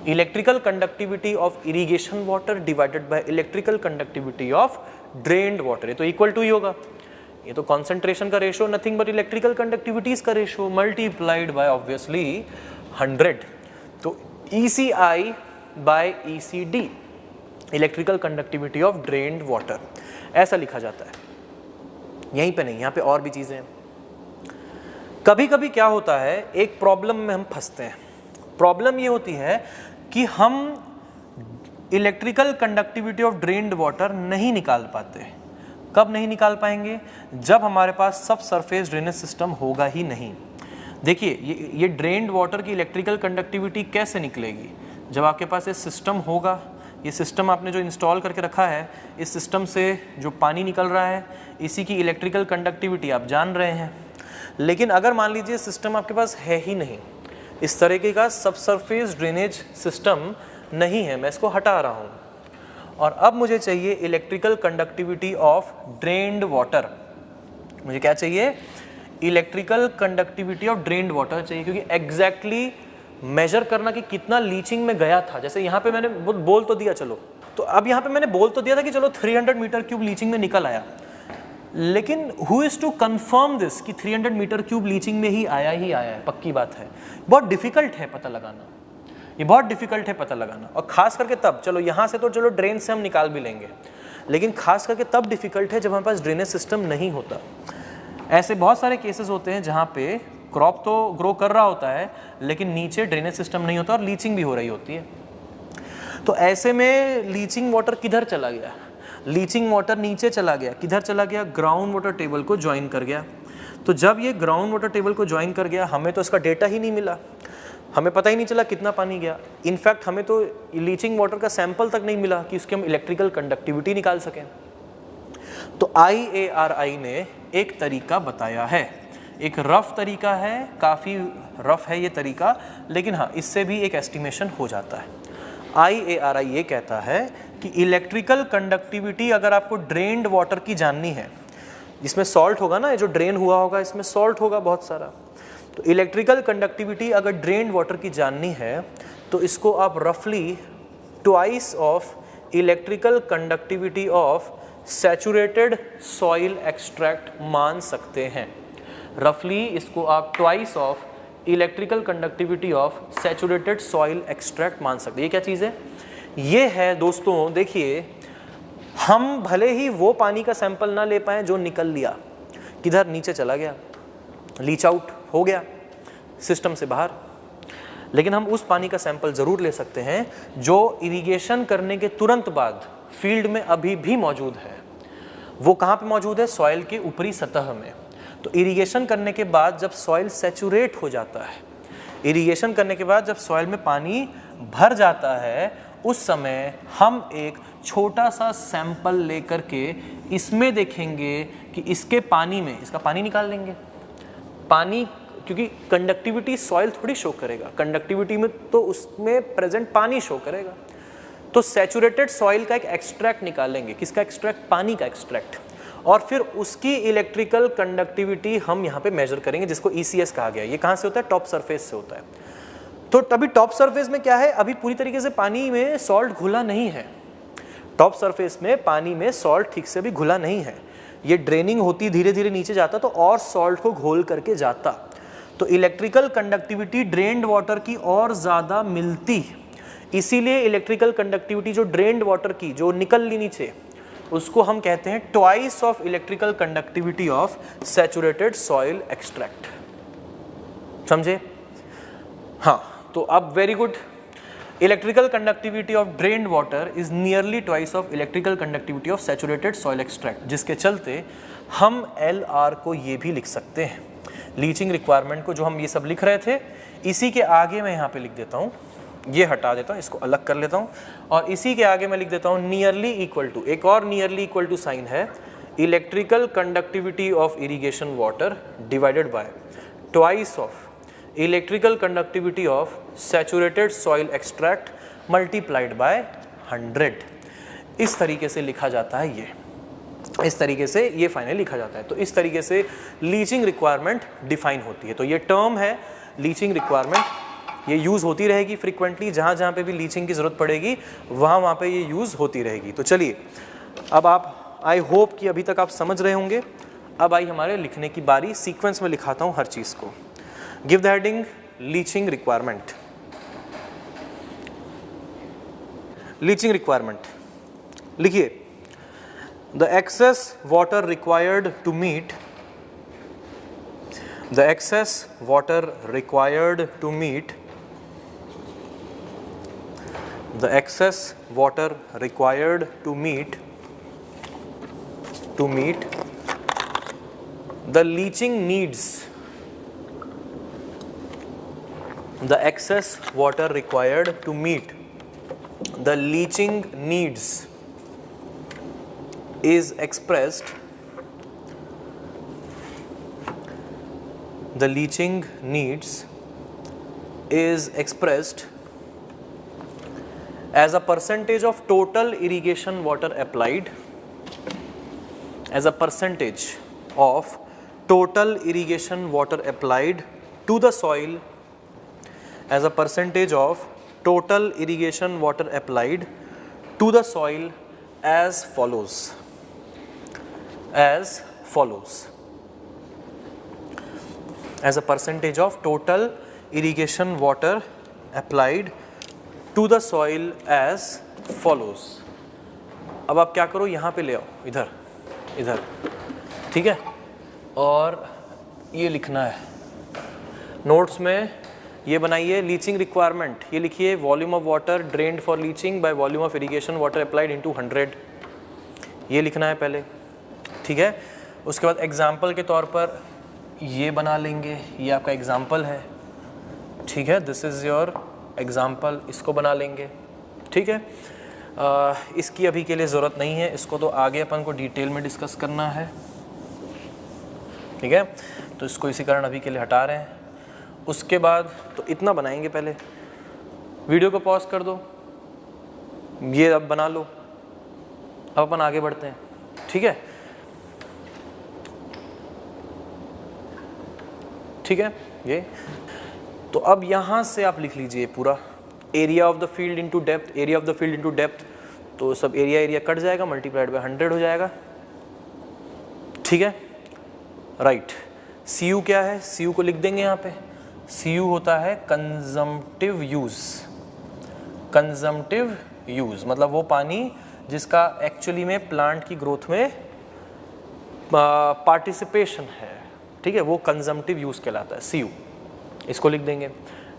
Electrical conductivity of irrigation water divided by electrical conductivity of drained water, ये तो इक्वल टू ही होगा। ये तो कॉन्सेंट्रेशन का ratio nothing but electrical conductivities का रेशो मल्टीप्लाइड बाय ऑब्वियसली 100। तो ECI/ECD electrical conductivity of drained water, ऐसा लिखा जाता है। यहीं पे नहीं, यहाँ पे और भी चीज़ें हैं। कभी कभी क्या होता है, एक प्रॉब्लम में हम फंसते हैं। प्रॉब्लम ये होती है कि हम electrical conductivity of drained water नहीं निकाल पाते। कब नहीं निकाल पाएंगे? जब हमारे पास सब सरफेस ड्रेनेज सिस्टम होगा ही नहीं। देखिए ये ड्रेन्ड वाटर की इलेक्ट्रिकल कंडक्टिविटी कैसे निकलेगी? जब आपके पास ये सिस्टम होगा, ये सिस्टम आपने जो इंस्टॉल करके रखा है, इस सिस्टम से जो पानी निकल रहा है इसी की इलेक्ट्रिकल कंडक्टिविटी आप जान रहे हैं। लेकिन अगर मान लीजिए सिस्टम आपके पास है ही नहीं, इस तरीके का सबसरफेस ड्रेनेज सिस्टम नहीं है, मैं इसको हटा रहा हूँ, और अब मुझे चाहिए electrical conductivity of drained water. मुझे क्या चाहिए? Electrical conductivity of drained water चाहिए, क्योंकि एग्जैक्टली मेजर करना कि कितना लीचिंग में गया था। जैसे यहाँ पे मैंने बोल तो दिया, चलो, तो अब यहाँ पे मैंने बोल तो दिया था कि चलो 300 मीटर क्यूब लीचिंग में निकल आया, लेकिन who is to confirm this कि 300 मीटर क्यूब लीचिंग में ही आया है? पक्की बात है, बहुत डिफिकल्ट है पता लगाना, ये बहुत डिफिकल्ट है पता लगाना। और खास करके तब, चलो यहाँ से तो चलो ड्रेन से हम निकाल भी लेंगे, लेकिन खास करके तब डिफिकल्ट है जब हमारे पास ड्रेनेज सिस्टम नहीं होता। ऐसे बहुत सारे केसेस होते हैं जहाँ पे क्रॉप तो ग्रो कर रहा होता है, लेकिन नीचे ड्रेनेज सिस्टम नहीं होता और लीचिंग भी हो रही होती है। तो ऐसे में लीचिंग वाटर किधर चला गया? लीचिंग वाटर नीचे चला गया। किधर चला गया? ग्राउंड वाटर टेबल को ज्वाइन कर गया। तो जब ये ग्राउंड वाटर टेबल को ज्वाइन कर गया, हमें तो इसका डेटा ही नहीं मिला, हमें पता ही नहीं चला कितना पानी गया। इनफैक्ट हमें तो लीचिंग वाटर का सैंपल तक नहीं मिला कि उसकी हम इलेक्ट्रिकल कंडक्टिविटी निकाल सकें। तो IARI ने एक तरीका बताया है, एक रफ तरीका है, काफ़ी रफ है ये तरीका, लेकिन हाँ, इससे भी एक एस्टिमेशन हो जाता है। IARI ये कहता है कि इलेक्ट्रिकल कंडक्टिविटी अगर आपको ड्रेन्ड वाटर की जाननी है, जिसमें सॉल्ट होगा ना, ये जो ड्रेन हुआ होगा इसमें सॉल्ट होगा बहुत सारा, तो इलेक्ट्रिकल कंडक्टिविटी अगर ड्रेन्ड वाटर की जाननी है तो इसको आप रफली twice of electrical conductivity of saturated soil extract मान सकते हैं। रफली इसको आप twice of electrical conductivity of saturated soil extract मान सकते हैं। ये क्या चीज़ है? ये है दोस्तों, देखिए, हम भले ही वो पानी का सैंपल ना ले पाएँ जो निकल लिया, किधर नीचे चला गया, लीच आउट हो गया सिस्टम से बाहर, लेकिन हम उस पानी का सैंपल ज़रूर ले सकते हैं जो इरिगेशन करने के तुरंत बाद फील्ड में अभी भी मौजूद है। वो कहाँ पे मौजूद है? सॉइल के ऊपरी सतह में। तो इरिगेशन करने के बाद जब सॉइल सैचुरेट हो जाता है, इरिगेशन करने के बाद जब सॉइल में पानी भर जाता है, उस समय हम एक छोटा सा सैंपल लेकर के इसमें देखेंगे कि इसके पानी में, इसका पानी निकाल लेंगे। पानी, क्योंकि कंडक्टिविटी सॉइल थोड़ी शो करेगा, कंडक्टिविटी में तो उसमें प्रेजेंट पानी शो करेगा। तो सैचुरेटेड सॉइल का एक एक्सट्रैक्ट निकालेंगे। किसका एक्सट्रैक्ट? पानी का एक्सट्रैक्ट। और फिर उसकी इलेक्ट्रिकल कंडक्टिविटी हम यहाँ पे मेजर करेंगे, जिसको ECS कहा गया है। ये कहाँ से होता है? टॉप सरफेस से होता है। तो तभी टॉप सरफेस में क्या है? अभी पूरी तरीके से पानी में सॉल्ट घुला नहीं है। टॉप सरफेस में पानी में सॉल्ट ठीक से भी घुला नहीं है। ये ड्रेनिंग होती, धीरे धीरे नीचे जाता तो और सॉल्ट को घोल करके जाता, तो इलेक्ट्रिकल कंडक्टिविटी ड्रेन्ड वाटर की और ज़्यादा मिलती। इसीलिए इलेक्ट्रिकल कंडक्टिविटी जो ड्रेन्ड वाटर की जो निकल ली नीचे, उसको हम कहते हैं twice of electrical conductivity of saturated soil extract. समझे? हाँ, तो अब very good. Electrical conductivity of drained water is nearly twice of electrical conductivity of saturated soil extract, जिसके चलते हम LR को ये भी लिख सकते हैं। लीचिंग रिक्वायरमेंट को जो हम ये सब लिख रहे थे, इसी के आगे मैं यहाँ पे लिख देता हूँ, ये हटा देता हूँ, इसको अलग कर लेता हूँ, और इसी के आगे मैं लिख देता हूँ नियरली इक्वल टू, एक और नियरली इक्वल टू साइन है, electrical conductivity of irrigation water divided by twice of electrical conductivity of saturated soil extract multiplied by 100। इस तरीके से लिखा जाता है ये, इस तरीके से ये फाइनली लिखा जाता है। तो इस तरीके से लीचिंग रिक्वायरमेंट डिफाइन होती है। तो ये टर्म है लीचिंग रिक्वायरमेंट, ये यूज़ होती रहेगी फ्रीक्वेंटली, जहाँ जहाँ पे भी लीचिंग की ज़रूरत पड़ेगी वहाँ पे ये यूज़ होती रहेगी। तो चलिए, अब आप, आई होप कि अभी तक आप समझ रहे होंगे। अब आई हमारे लिखने की बारी, सीक्वेंस में लिखाता हूँ हर चीज़ को। Give the heading leaching requirement. Leaching requirement लिखिए, the excess water required to meet the excess water required to meet the excess water required to meet the leaching needs, the excess water required to meet the leaching needs is expressed the leaching needs is expressed as a percentage of total irrigation water applied, as a percentage of total irrigation water applied to the soil, as a percentage of total irrigation water applied to the soil as follows, as follows. As a percentage of total irrigation water applied to the soil as follows. अब आप क्या करो, यहाँ पे ले आओ, इधर इधर, ठीक है, और ये लिखना है नोट्स में, ये बनाइए लीचिंग रिक्वायरमेंट, ये लिखिए volume of water drained for leaching bye volume of irrigation water applied into 100, ये लिखना है पहले, ठीक है। उसके बाद एग्जाम्पल के तौर पर ये बना लेंगे, ये आपका एग्जाम्पल है, ठीक है, दिस इज़ योर एग्जाम्पल, इसको बना लेंगे, ठीक है। इसकी अभी के लिए ज़रूरत नहीं है, इसको तो आगे अपन को डिटेल में डिस्कस करना है, ठीक है, तो इसको इसी कारण अभी के लिए हटा रहे हैं। उसके बाद तो इतना बनाएंगे, पहले वीडियो को पॉज कर दो, ये अब बना लो, अब अपन आगे बढ़ते हैं, ठीक है, ठीक है। ये तो अब यहाँ से आप लिख लीजिए पूरा area of the field into depth, area of the field into depth, तो सब एरिया कट जाएगा, मल्टीप्लाइड बाय 100 हो जाएगा, ठीक है, राइट। CU क्या है, CU को लिख देंगे यहाँ पे, CU होता है कंजम्पटिव यूज़, कंजम्पटिव यूज़ मतलब वो पानी जिसका एक्चुअली में प्लांट की ग्रोथ में पार्टिसिपेशन है, ठीक है, वो कंजम्पटिव यूज़ कहलाता है, CU, इसको लिख देंगे।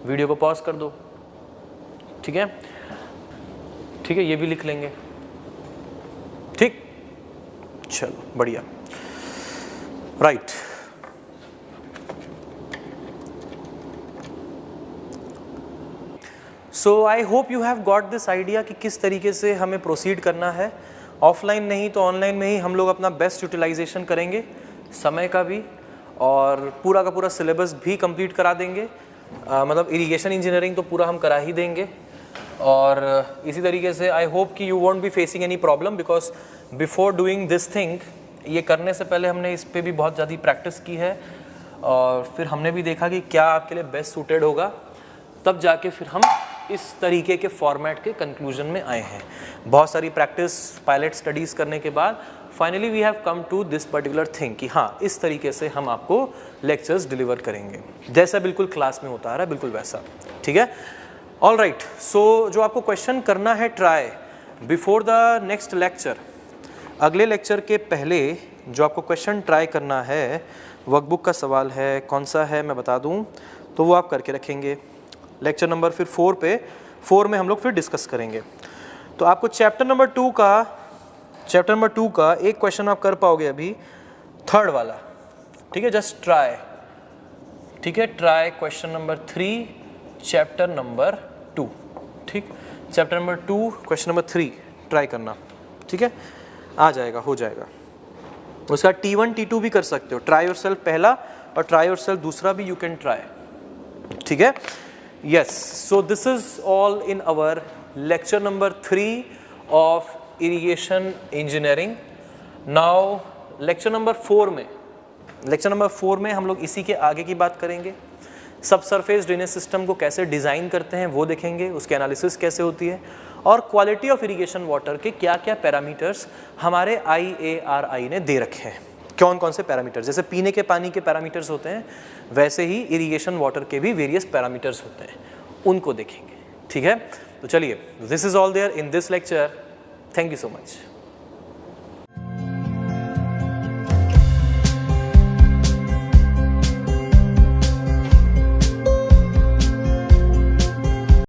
वीडियो को पॉज कर दो, ठीक है, ठीक है, ये भी लिख लेंगे, ठीक, चलो बढ़िया, right. So I hope you have got this idea कि किस तरीके से हमें प्रोसीड करना है। ऑफलाइन नहीं तो ऑनलाइन में ही हम लोग अपना बेस्ट यूटिलाइजेशन करेंगे, समय का भी, और पूरा का पूरा सिलेबस भी कंप्लीट करा देंगे, मतलब इरिगेशन इंजीनियरिंग तो पूरा हम करा ही देंगे। और इसी तरीके से आई होप कि you won't be facing any problem, because before doing this thing, ये करने से पहले हमने इस पर भी बहुत ज़्यादा प्रैक्टिस की है, और फिर हमने भी देखा कि क्या आपके लिए बेस्ट सूटेड होगा, तब जाके फिर हम इस तरीके के फॉर्मेट के कंक्लूजन में आए हैं। बहुत सारी प्रैक्टिस, पायलट स्टडीज़ करने के बाद finally we have come to this particular thing कि हाँ, इस तरीके से हम आपको लेक्चर्स डिलीवर करेंगे, जैसा बिल्कुल क्लास में होता है, बिल्कुल वैसा, ठीक है। ऑल राइट, सो जो आपको क्वेश्चन करना है try before the next lecture, अगले लेक्चर के पहले जो आपको क्वेश्चन ट्राई करना है, वर्कबुक का सवाल है, कौन सा है मैं बता दूं, तो वो आप करके रखेंगे। लेक्चर नंबर फिर 4 में हम लोग फिर डिस्कस करेंगे। तो आपको चैप्टर नंबर 2 का एक क्वेश्चन आप कर पाओगे अभी, 3rd वाला, ठीक है, जस्ट ट्राई, ठीक है, try question number 3 chapter number 2, ठीक, chapter number 2 question number 3 try करना, ठीक है, आ जाएगा, हो जाएगा। उसका T1 T2 भी कर सकते हो, ट्राई योरसेल्फ पहला और ट्राई योरसेल्फ दूसरा भी यू कैन ट्राई, ठीक है। Yes, so this is all in our lecture number 3 of irrigation engineering. Now lecture number 4 में हम लोग इसी के आगे की बात करेंगे। सब सरफेस ड्रेनेज सिस्टम को कैसे डिज़ाइन करते हैं वो देखेंगे, उसके एनालिसिस कैसे होती है, और क्वालिटी ऑफ इरिगेशन वाटर के क्या क्या पैरामीटर्स हमारे IARI ने दे रखे हैं, कौन कौन से पैरामीटर्स, जैसे पीने के पानी के पैरामीटर्स होते हैं वैसे ही इरिगेशन वाटर के भी वेरियस पैरामीटर्स होते हैं, उनको देखेंगे, ठीक है। तो चलिए, this is all there in this lecture, thank you so much.